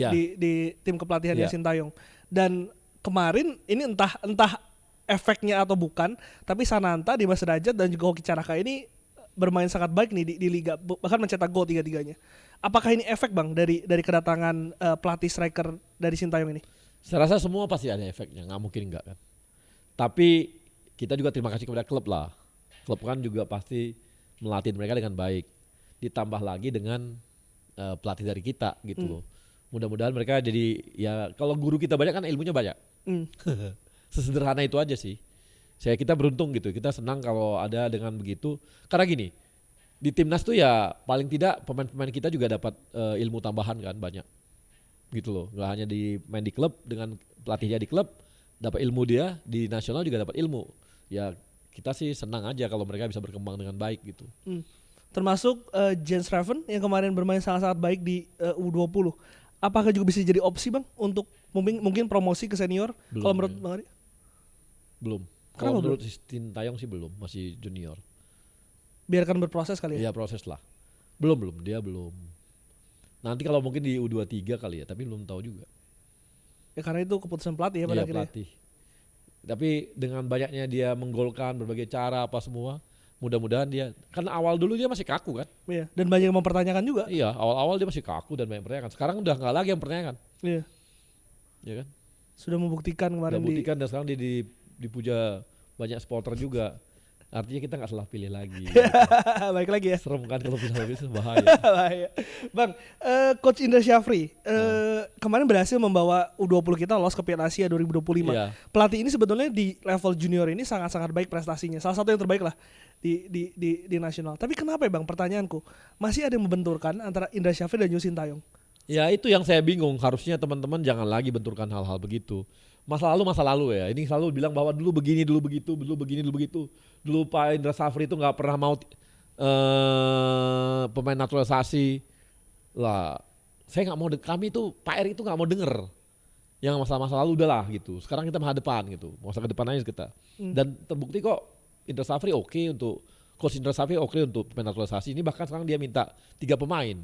tim kepelatihannya Sintayong. Dan kemarin ini entah efeknya atau bukan, tapi Sananta, Dimas Derajat dan juga Hoki Caraka ini bermain sangat baik nih di liga, bahkan mencetak gol tiga-tiganya. Apakah ini efek, Bang, dari kedatangan pelatih striker dari Sintayong ini? Saya rasa semua pasti ada efeknya, nggak mungkin enggak kan. Tapi kita juga terima kasih kepada klub lah. Klub kan juga pasti melatih mereka dengan baik. Ditambah lagi dengan pelatih dari kita gitu loh. Mudah-mudahan mereka jadi ya kalau guru kita banyak kan ilmunya banyak. Sesederhana itu aja sih. Kita beruntung gitu. Kita senang kalau ada dengan begitu. Karena gini, di timnas tuh ya paling tidak pemain-pemain kita juga dapat ilmu tambahan kan banyak. Gitu loh. Gak hanya main di klub dengan pelatihnya di klub, dapat ilmu dia, di nasional juga dapat ilmu. Ya kita sih senang aja kalau mereka bisa berkembang dengan baik gitu. Termasuk Jens Raven yang kemarin bermain sangat-sangat baik di U20. Apakah juga bisa jadi opsi, Bang, untuk mungkin promosi ke senior? Kalau menurut Bang Ari? Belum. Kalau menurut Sintayong sih belum, masih junior. Biarkan berproses kali ya? Iya, proses lah. Belum, dia belum. Nanti kalau mungkin di U23 kali ya, tapi belum tahu juga. Ya karena itu keputusan pelatih ya pada akhirnya. Pelatih. Tapi dengan banyaknya dia menggolkan berbagai cara apa semua, mudah-mudahan dia, karena awal dulu dia masih kaku kan. Iya, dan banyak yang mempertanyakan juga. Iya, awal-awal dia masih kaku dan banyak mempertanyakan. Sekarang udah nggak lagi yang mempertanyakan. Iya. Iya kan? Sudah membuktikan kemarin. Dan sekarang dia dipuja banyak supporter juga. Artinya kita nggak salah pilih lagi. Baik lagi ya. Serem kan kalau pilih itu bahaya. Bahaya. Bang, Coach Indra Syafri kemarin berhasil membawa U20 kita lolos ke Piala Asia 2025. Iya. Pelatih ini sebetulnya di level junior ini sangat-sangat baik prestasinya. Salah satu yang terbaik lah di nasional. Tapi kenapa ya, Bang? Pertanyaanku, masih ada yang membenturkan antara Indra Syafri dan Sintayong? Ya itu yang saya bingung. Harusnya teman-teman jangan lagi benturkan hal-hal begitu. Masa lalu ya. Ini selalu bilang bahwa dulu begini, dulu begitu, dulu begini, dulu begitu. Dulu Pak Indra Syafri itu nggak pernah mau pemain naturalisasi. Lah, saya nggak mau. Kami itu Pak Eri itu nggak mau denger. Yang masa-masa lalu udahlah gitu. Sekarang kita menghadapan gitu. Masa ke depan aja kita. Dan terbukti kok Indra Syafri oke untuk Coach Indra Syafri oke untuk pemain naturalisasi. Ini bahkan sekarang dia minta 3 pemain.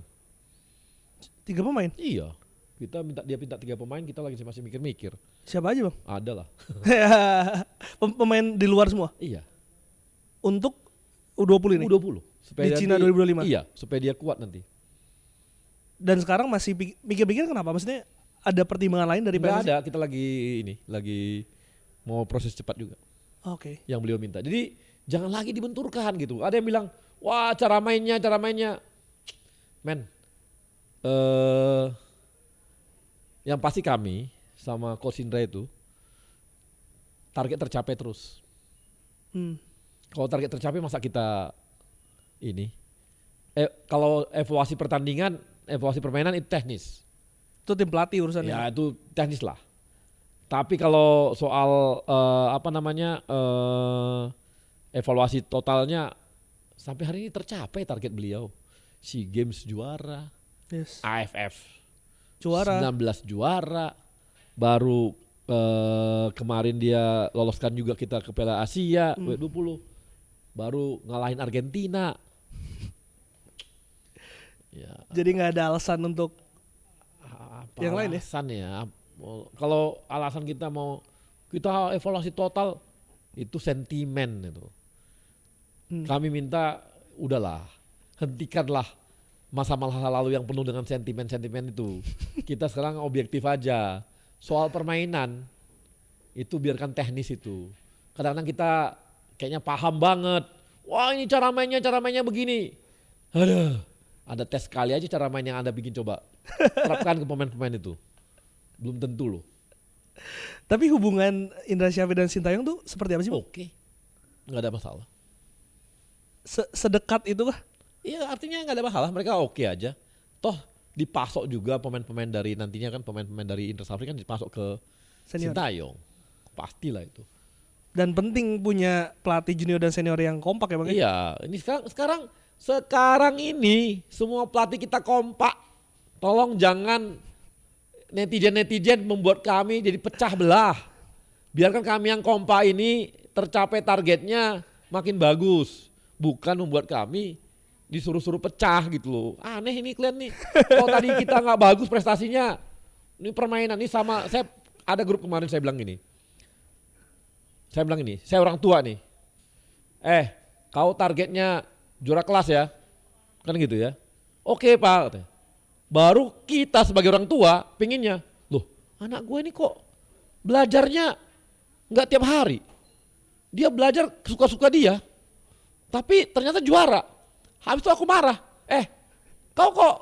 3 pemain? Iya. Dia minta 3 pemain, kita lagi masih mikir-mikir. Siapa aja, Bang? Ada lah. Pemain di luar semua? Iya. Untuk U20 ini? U20. Supaya di Cina 2025? Iya, supaya dia kuat nanti. Dan sekarang masih mikir-mikir kenapa? Maksudnya ada pertimbangan lain dari PSSI? Nggak ada, kita lagi mau proses cepat juga. Oke. Yang beliau minta. Jadi jangan lagi dibenturkan gitu. Ada yang bilang, wah cara mainnya. Men, yang pasti kami sama Coach Indra itu target tercapai terus. Kalau target tercapai masa kita ini? Kalau evaluasi pertandingan, evaluasi permainan itu teknis. Itu tim pelatih urusannya. Ya itu teknis lah. Tapi kalau soal evaluasi totalnya sampai hari ini tercapai target beliau. SEA Games juara, yes. AFF juara, 19 juara, baru kemarin dia loloskan juga kita ke Piala Asia U20, baru ngalahin Argentina. Ya. Jadi nggak ada alasan untuk yang lain ya? Alasan ya. Kalau alasan kita evaluasi total itu sentimen itu. Kami minta udahlah, hentikanlah masa-masa lalu yang penuh dengan sentimen-sentimen itu. Kita sekarang objektif aja. Soal permainan itu biarkan teknis itu. Kadang-kadang kita kayaknya paham banget. Wah ini cara mainnya begini. Aduh, ada tes kali aja cara main yang Anda bikin coba. Terapkan ke pemain-pemain itu. Belum tentu loh. Tapi hubungan Indra Syafri dan Sintayong tuh seperti apa sih? Oke, nggak ada masalah. Sedekat itu kah? Iya artinya nggak ada masalah, mereka oke aja. Toh dipasok juga pemain-pemain dari nantinya kan pemain-pemain dari Indra Syafri kan dipasok ke Senior. Sintayong. Pastilah itu. Dan penting punya pelatih junior dan senior yang kompak ya Bang. Iya, ini sekarang ini semua pelatih kita kompak. Tolong jangan netizen membuat kami jadi pecah belah. Biarkan kami yang kompak ini tercapai targetnya makin bagus. Bukan membuat kami disuruh-suruh pecah gitu loh. Aneh ini kalian nih. Kalau tadi kita nggak bagus prestasinya, ini permainan ini sama. Saya ada grup kemarin saya bilang gini. Saya orang tua nih. Kau targetnya juara kelas ya, kan gitu ya. Oke Pak. Katanya. Baru kita sebagai orang tua pengennya, loh anak gue ini kok belajarnya nggak tiap hari. Dia belajar suka-suka dia, tapi ternyata juara. Habis itu aku marah, kau kok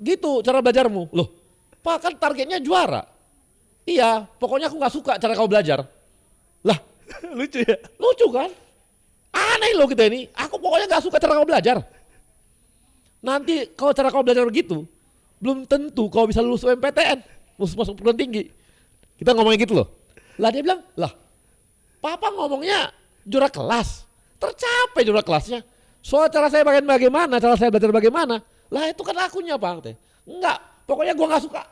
gitu cara belajarmu? Loh Pak kan targetnya juara. Iya, pokoknya aku nggak suka cara kau belajar. Lah, Lucu ya? lucu kan? Aneh loh kita ini. Aku pokoknya gak suka cara kau belajar. Nanti kalau cara kau belajar begitu, belum tentu kau bisa lulus UMPTN, masuk perguruan tinggi. Kita ngomongin gitu loh. Lah dia bilang, lah papa ngomongnya juara kelas. Tercapai juara kelasnya. Soal cara saya bagaimana, cara saya belajar bagaimana. Lah itu kan akunya Pak. Enggak, pokoknya gua gak suka.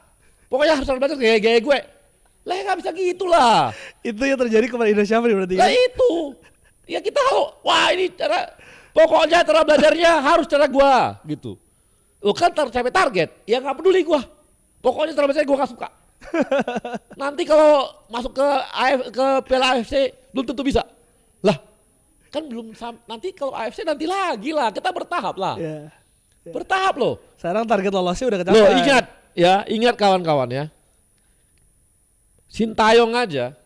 Pokoknya harus belajar gaya-gaya gue. Lah gak bisa gitu lah. Itu yang terjadi kepada Indra Syafri berarti. Lah itu. Ya kita wah ini pokoknya cara belajarnya harus cara gua gitu. Lu kan tercapai target, ya gak peduli gua. Pokoknya cara belajarnya gua gak suka. Nanti kalau masuk ke Piala AFC belum tentu bisa. Lah kan belum nanti kalau AFC nanti lagi lah, kita bertahap lah. Ya. Bertahap loh. Sekarang target lolosnya udah kecapai. Loh ingat kawan-kawan ya. Sintayong aja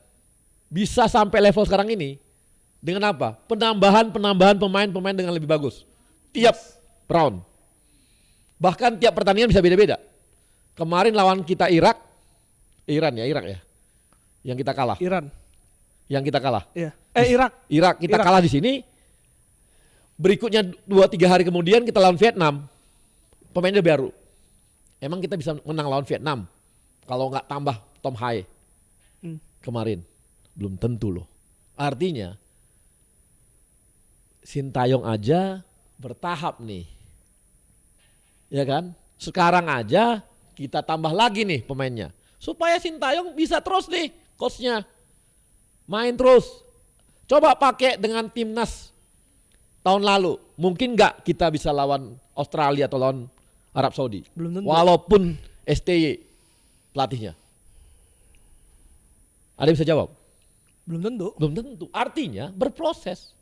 bisa sampai level sekarang ini dengan apa? Penambahan pemain dengan lebih bagus. Tiap round. Bahkan tiap pertandingan bisa beda-beda. Kemarin lawan kita Irak ya. Yang kita kalah. Yang kita kalah. Iya. Irak kita kalah di sini. Berikutnya 2-3 hari kemudian kita lawan Vietnam. Pemainnya baru. Emang kita bisa menang lawan Vietnam kalau nggak tambah Tom Haye. Kemarin belum tentu loh. Artinya Sintayong aja bertahap nih. Ya kan? Sekarang aja kita tambah lagi nih pemainnya. Supaya Sintayong bisa terus nih coachnya. Main terus. Coba pakai dengan timnas tahun lalu. Mungkin nggak kita bisa lawan Australia atau lawan Arab Saudi. Belum tentu. Walaupun STY pelatihnya. Ada yang bisa jawab? Belum tentu. Artinya berproses.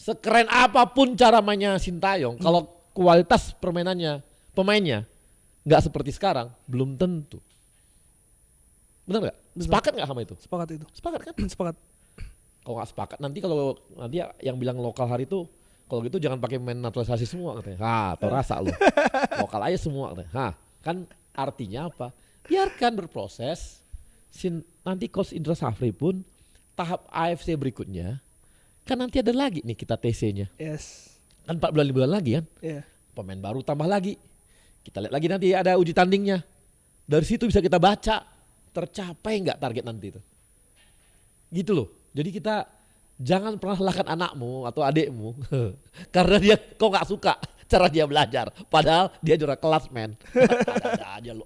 Sekeren apapun cara mainnya Sintayong, kalau kualitas pemainnya nggak seperti sekarang, belum tentu. Benar nggak? Sepakat nggak sama itu? Sepakat itu. Sepakat kan? Sepakat. Kalau nggak sepakat, nanti yang bilang lokal hari itu, kalau gitu jangan pakai main naturalisasi semua katanya. Atau rasa lo. Lokal aja semua katanya. Kan artinya apa? Biarkan berproses. Nanti Coach Indra Syafri pun tahap AFC berikutnya kan nanti ada lagi nih kita TC-nya. Yes. Kan 4 bulan lagi kan? Iya. Pemain baru tambah lagi. Kita lihat lagi nanti ada uji tandingnya. Dari situ bisa kita baca tercapai nggak target nanti itu. Gitu loh. Jadi kita jangan pernah salahkan anakmu atau adikmu karena dia kok nggak suka cara dia belajar. Padahal dia juara kelas men. Ada aja lo.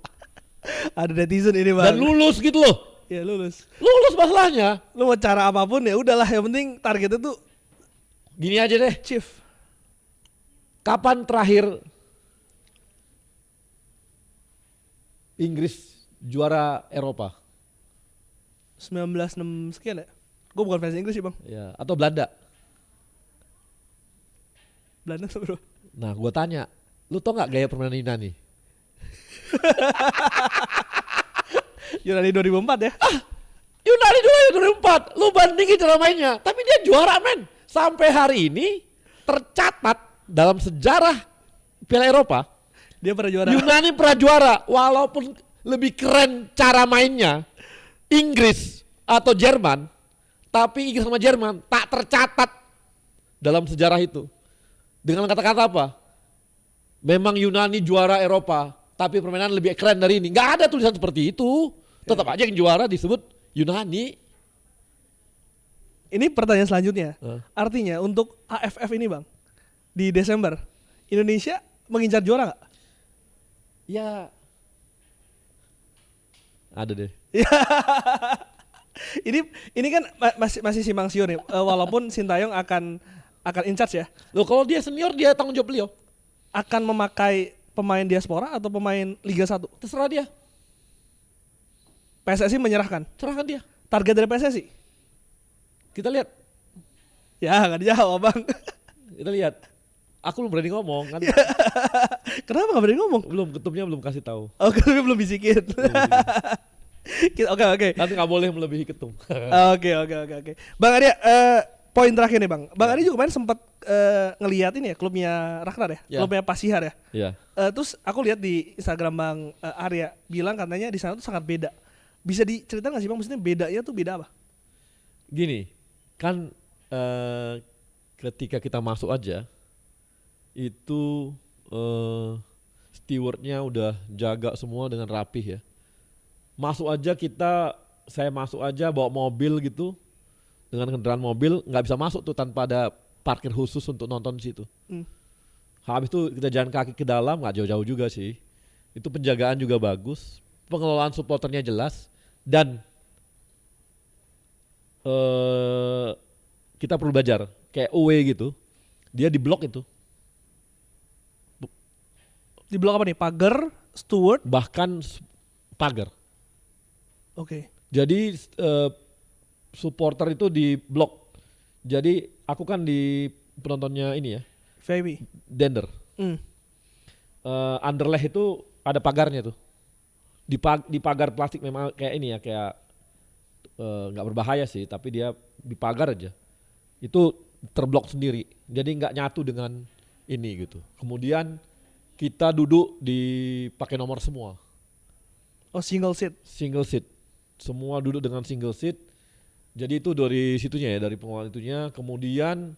Ada netizen ini Bang. Dan lulus gitu loh. Ya lulus. Lulus masalahnya. Lu mau cara apapun ya udahlah, yang penting targetnya tuh Gini aja deh. chief. Kapan terakhir Inggris juara Eropa? 1906 sekian ya? Gue bukan fans Inggris sih Bang. Ya, atau Belanda? Belanda tuh bro. Nah, gue tanya, lu tau nggak gaya permainan Yunani? Yunani 2004 ya? Yunani 2004, lu bandingin cara mainnya, tapi dia juara men. Sampai hari ini tercatat dalam sejarah Piala Eropa, Dia pernah juara. Yunani pernah juara, walaupun lebih keren cara mainnya Inggris atau Jerman, tapi Inggris sama Jerman tak tercatat dalam sejarah itu. Dengan kata-kata apa? Memang Yunani juara Eropa, tapi permainan lebih keren dari ini. Nggak ada tulisan seperti itu. Tetap aja yang juara disebut Yunani. Ini pertanyaan selanjutnya. Hah? Artinya untuk AFF ini Bang, di Desember, Indonesia mengincar juara nggak? Ya ada deh. Ini kan masih simpang siur nih. Walaupun Sintayong akan in charge ya, Loh kalau dia senior dia tanggung jawab beliau. akan memakai pemain diaspora atau pemain Liga 1. Terserah dia. PSSI menyerahkan. Serahkan dia. Target dari PSSI? Kita lihat. Ya nggak dijawab Bang. Kita lihat. Aku belum berani ngomong kan. Kenapa nggak berani ngomong? Belum, ketumnya belum kasih tahu. Oke, belum bisikin. Oke. Nanti nggak boleh melebihi ketum. Oke. Bang Arya, poin terakhir nih Bang. Bang Arya juga kemarin sempat ngeliat ini ya, klubnya Ragnar ya, Ya. klubnya Pasihar ya. Iya. Terus aku lihat di Instagram Bang Arya bilang katanya di sana tuh sangat beda. Bisa diceritakan nggak sih Bang, maksudnya bedanya tuh beda apa? Gini, kan ketika kita masuk aja itu stewardnya udah jaga semua dengan rapih ya. Saya masuk aja bawa mobil gitu, dengan kendaraan mobil nggak bisa masuk tuh tanpa ada parkir khusus untuk nonton di situ. Habis itu kita jalan kaki ke dalam, nggak jauh-jauh juga sih. Itu penjagaan juga bagus, pengelolaan supporternya jelas, dan kita perlu belajar kayak away gitu, dia di blok itu, Di blok apa nih? Pagar, steward. bahkan pagar. Oke. Jadi supporter itu di blok. Jadi aku kan di penontonnya ini ya, VIP. Dender. Anderlecht itu ada pagarnya tuh. Di pagar plastik memang kayak ini ya, kayak nggak berbahaya sih, tapi dia di pagar aja. Itu terblok sendiri. Jadi nggak nyatu dengan ini gitu. Kemudian kita duduk pakai nomor semua. Oh, single seat. Single seat. Semua duduk dengan single seat. Jadi itu dari situnya ya, dari pengelolaan itunya. Kemudian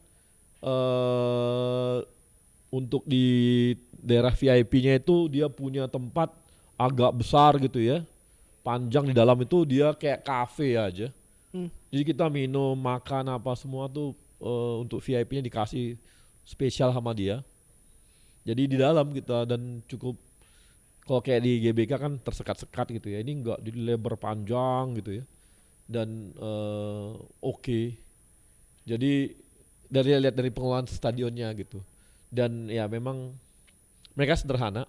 untuk di daerah VIP-nya itu dia punya tempat agak besar gitu ya. Panjang, di dalam itu dia kayak cafe aja. Jadi kita minum, makan apa semua tuh untuk VIP-nya dikasih spesial sama dia. Jadi di dalam kita, dan cukup, kalau kayak di GBK kan tersekat-sekat gitu ya. Ini enggak, di lebar panjang gitu ya. Dan oke. Jadi lihat dari pengelolaan stadionnya gitu. Dan ya memang mereka sederhana,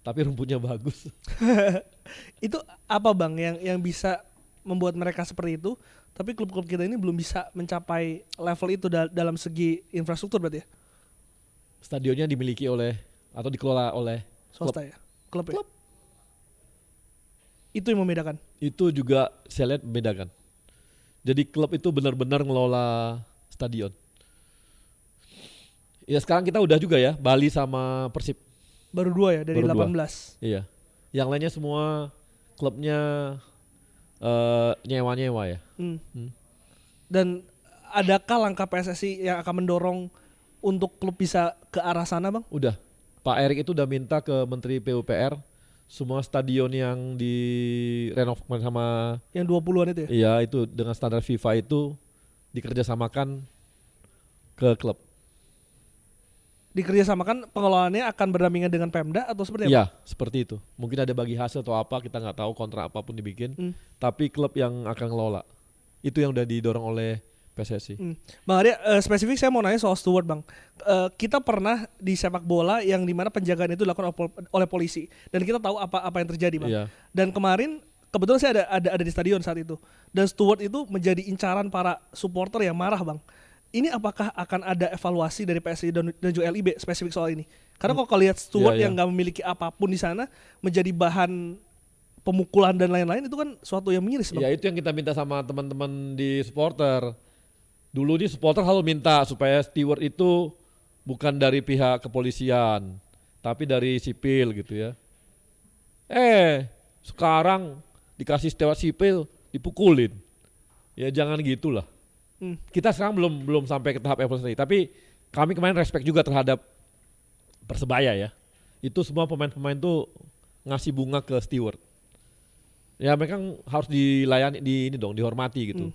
tapi rumputnya bagus. Itu apa Bang yang bisa membuat mereka seperti itu, tapi klub-klub kita ini belum bisa mencapai level itu dalam segi infrastruktur berarti ya? Stadionnya dimiliki oleh atau dikelola oleh Swasta ya? Klub ya? Klub. Itu yang membedakan? Itu juga saya lihat membedakan. Jadi klub itu benar-benar ngelola stadion. Ya sekarang kita udah juga ya, Bali sama Persib. Baru 2 ya dari Baru 18? Iya. Yang lainnya semua klubnya nyewa-nyewa ya. Dan adakah langkah PSSI yang akan mendorong untuk klub bisa ke arah sana Bang? Udah. Pak Erik itu udah minta ke Menteri PUPR semua stadion yang direnov sama, Yang 20-an itu ya? iya itu dengan standar FIFA itu dikerjasamakan ke klub. Dikerjasamakan, pengelolaannya akan berdampingan dengan Pemda atau seperti apa? Iya, seperti itu. Mungkin ada bagi hasil atau apa, kita nggak tahu, kontrak apapun dibikin. Tapi klub yang akan ngelola. Itu yang udah didorong oleh PSSI. Bang Arya, spesifik saya mau nanya soal steward Bang. Kita pernah di sepak bola yang dimana penjagaan itu dilakukan oleh polisi, dan kita tahu apa yang terjadi Bang. Iya. Dan kemarin kebetulan saya ada di stadion saat itu, dan steward itu menjadi incaran para supporter yang marah Bang. Ini apakah akan ada evaluasi dari PSSI dan juga LIB spesifik soal ini? Karena kalau lihat steward yang nggak memiliki apapun di sana menjadi bahan pemukulan dan lain-lain, itu kan suatu yang miris Bang. Ya itu yang kita minta sama teman-teman di supporter. Dulu nih supporter selalu minta supaya steward itu bukan dari pihak kepolisian, tapi dari sipil gitu ya. Sekarang dikasih steward sipil dipukulin. Ya jangan gitulah. Kita sekarang belum sampai ke tahap evaluasi, tapi kami kemarin respect juga terhadap Persebaya ya. Itu semua pemain-pemain tuh ngasih bunga ke steward. Ya mereka harus dilayani ini dong, dihormati gitu.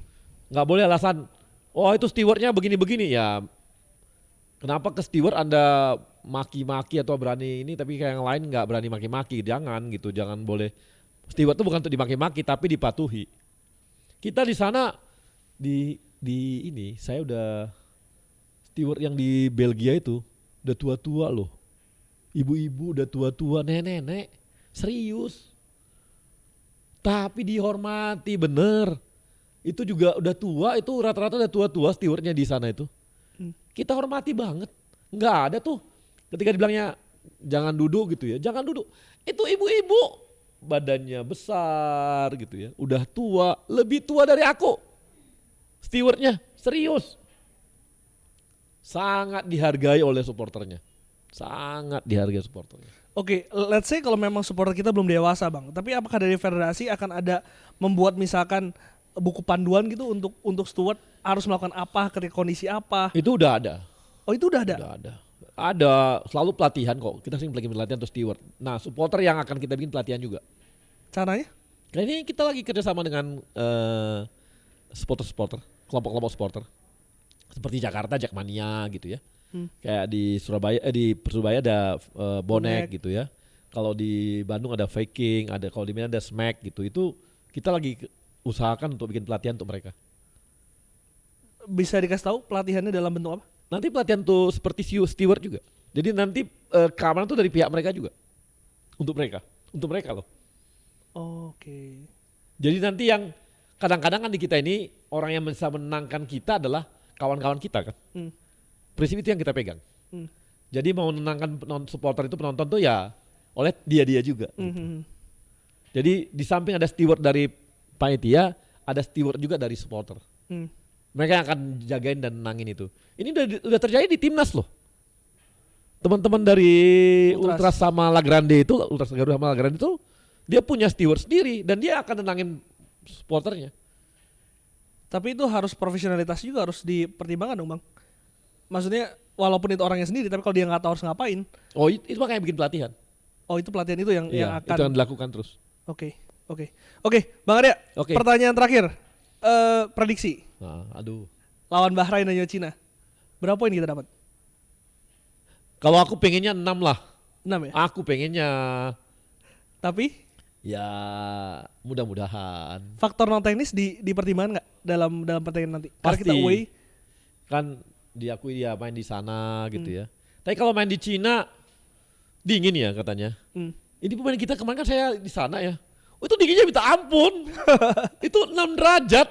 Nggak boleh alasan, oh itu stewardnya begini-begini ya. Kenapa ke steward Anda maki-maki atau berani ini, tapi kayak yang lain nggak berani maki-maki? Jangan gitu, jangan boleh. Steward itu bukan untuk dimaki-maki, tapi dipatuhi. Kita di sana di ini, saya udah steward yang di Belgia itu udah tua-tua loh. Ibu-ibu udah tua-tua, nenek-nenek, serius. Tapi dihormati bener. Itu juga udah tua, itu rata-rata udah tua-tua stewardnya di sana itu. Kita hormati banget. Nggak ada tuh ketika dibilangnya jangan duduk gitu ya, jangan duduk. Itu ibu-ibu badannya besar gitu ya, udah tua, lebih tua dari aku. Stewardnya serius. Sangat dihargai oleh supporternya. Sangat dihargai supporternya. Oke, let's say kalau memang supporter kita belum dewasa bang, tapi apakah dari federasi akan ada membuat misalkan buku panduan gitu untuk steward harus melakukan apa ketika kondisi apa? Itu udah ada. Oh itu udah ada? Udah ada. Ada, selalu pelatihan kok. Kita sering bikin pelatihan untuk steward. Nah supporter yang akan kita bikin pelatihan juga. Caranya? Nah ini kita lagi kerjasama dengan supporter, kelompok-kelompok supporter. Seperti Jakarta, Jakmania gitu ya. Kayak di Surabaya, di Persebaya ada bonek gitu ya. Kalau di Bandung ada Viking, ada kalau di Medan ada Smack gitu. Itu kita lagi usahakan untuk bikin pelatihan untuk mereka. Bisa dikasih tahu pelatihannya dalam bentuk apa? Nanti pelatihan tuh seperti steward juga. Jadi nanti keamanan tuh dari pihak mereka juga. Untuk mereka loh. Oke. Jadi nanti yang kadang-kadang kan di kita ini orang yang bisa menenangkan kita adalah kawan-kawan kita kan. Prinsip itu yang kita pegang. Jadi mau menenangkan supporter itu penonton tuh ya oleh dia juga. Gitu. Jadi di samping ada steward dari panitia, ada steward juga dari supporter. Mereka yang akan jagain dan nenangin itu. Ini udah terjadi di timnas loh. Teman-teman dari Ultras sama La Grande itu, Ultras Garuda sama La Grande itu, dia punya steward sendiri dan dia akan nenangin supporternya. Tapi itu harus profesionalitas juga harus dipertimbangkan dong bang. Maksudnya walaupun itu orangnya sendiri, tapi kalau dia nggak tahu harus ngapain. Oh itu makanya bikin pelatihan. Oh itu pelatihan itu yang akan. Itu yang dilakukan terus. Oke, Bang Arya. Oke. Pertanyaan terakhir, prediksi. Nah, aduh. Lawan Bahrain dan Cina, berapa poin kita dapat? Kalau aku pengennya 6 lah. 6 ya? Aku pengennya. Tapi? Ya mudah-mudahan. Faktor non teknis dipertimbangkan nggak dalam pertandingan nanti? Karena Pasti. kita away. Kan diakui dia main di sana gitu ya. Tapi kalau main di Cina dingin ya katanya. Ini pemain kita kemarin kan saya di sana ya. Oh, itu dinginnya minta ampun. Itu 6 derajat.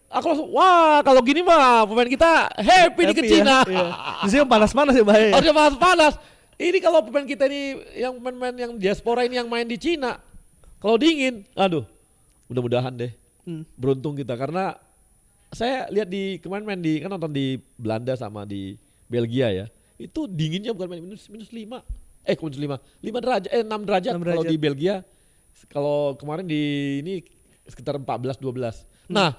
Aku langsung, wah kalau gini mah pemain kita happy ke Cina. Ya, iya. Di sini panas-panas ya bahaya. Harusnya panas-panas. Ini kalau pemain kita ini yang pemain yang diaspora ini yang main di Cina, kalau dingin, aduh, mudah-mudahan deh. Beruntung kita karena saya lihat di kemarin main di kan nonton di Belanda sama di Belgia ya. Itu dinginnya bukan main minus 5. Minus 5 derajat 6 derajat kalau di Belgia. Kalau kemarin di ini sekitar 14 12. Nah,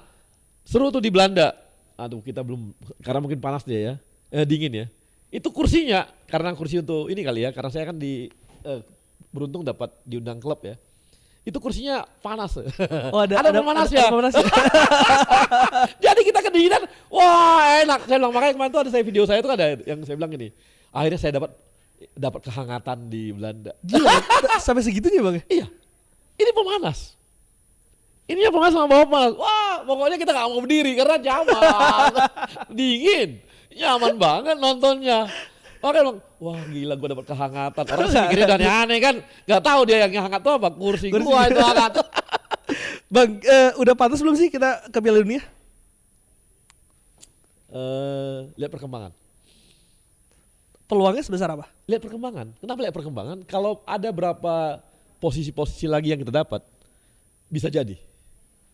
seru tuh di Belanda. Aduh, kita belum karena mungkin panas dia ya. Dingin ya. Itu kursinya karena kursi untuk ini kali ya, karena saya kan beruntung dapat diundang klub ya. Itu kursinya panas. Oh, ada pemanasnya. Jadi kita kedinginan, wah enak. Saya bilang makanya kemarin tuh ada video saya tuh ada yang saya bilang gini. Akhirnya saya dapat kehangatan di Belanda. Gila, sampai segitunya bang? Iya. Ini pemanas. Ini yang pemanas sama bawah panas. Wah, pokoknya kita gak mau berdiri karena nyaman. Dingin. Nyaman banget nontonnya. Makanya bilang, wah gila gue dapat kehangatan. Orang sih mikirnya udah aneh kan. Gak tahu dia yang hangat tuh apa. Kursi gua itu hangat. Bang, udah pantas belum sih kita ke Piala Dunia? Lihat perkembangan. Peluangnya sebesar apa? Lihat perkembangan. Kenapa lihat perkembangan? Kalau ada berapa posisi-posisi lagi yang kita dapat, bisa jadi.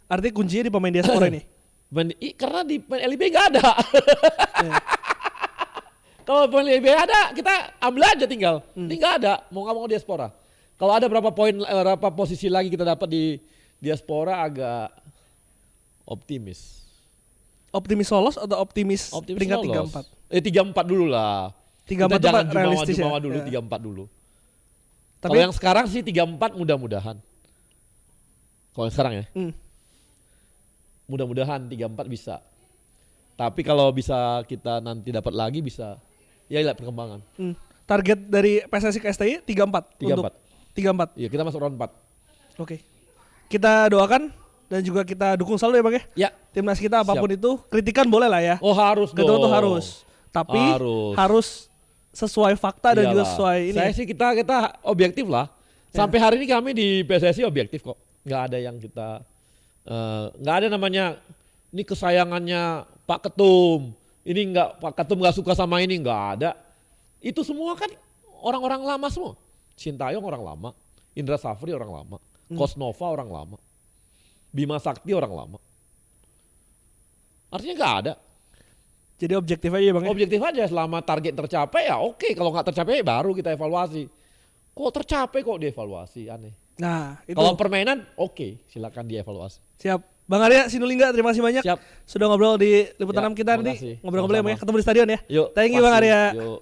Artinya kuncinya di pemain diaspora ini? Karena di pemain LIB nggak ada. Kalau pemain LIB ada, kita ambil aja tinggal. Ini nggak ada, mau nggak mau diaspora. Kalau ada berapa posisi lagi kita dapat di diaspora agak optimis. Optimis lolos atau optimis peringkat 34? 34 dulu lah. 34 jangan realistis jumawa ya? dulu, Ya. 34 dulu. Tapi kalau yang sekarang sih 34 mudah-mudahan. Kalau sekarang ya. Hmm. Mudah-mudahan 34 bisa. Tapi kalau bisa kita nanti dapat lagi bisa. Ya lihat perkembangan. Target dari PSSI ke STI 34 untuk 34. Iya, kita masuk round 4. Oke. Kita doakan dan juga kita dukung selalu ya Bang ya. Ya. Timnas kita apapun itu, kritikan boleh lah ya. Oh, harus dong. Betul tuh harus. Tapi harus sesuai fakta dan juga sesuai ini. Saya sih kita objektif lah. Sampai hari ini kami di PSSI objektif kok. Nggak ada yang kita nggak ada namanya ini kesayangannya Pak Ketum. Ini Pak Ketum nggak suka sama ini, nggak ada. Itu semua kan orang-orang lama semua. Sintayong orang lama, Indra Safri orang lama, Kosnova orang lama, Bima Sakti orang lama. Artinya nggak ada. Jadi objektif aja Bang. Objektif aja, selama target tercapai ya oke. Kalau nggak tercapai baru kita evaluasi. Kok tercapai kok dievaluasi, aneh. Nah, itu. Kalau permainan oke, silakan dievaluasi. Siap. Bang Arya Sinulinga, terima kasih banyak. Siap. Sudah ngobrol di Liputan 6 kita nanti. Ngobrol-ngobrol ya, ketemu di stadion ya. Yuk. Thank you Bang Arya. Yuk.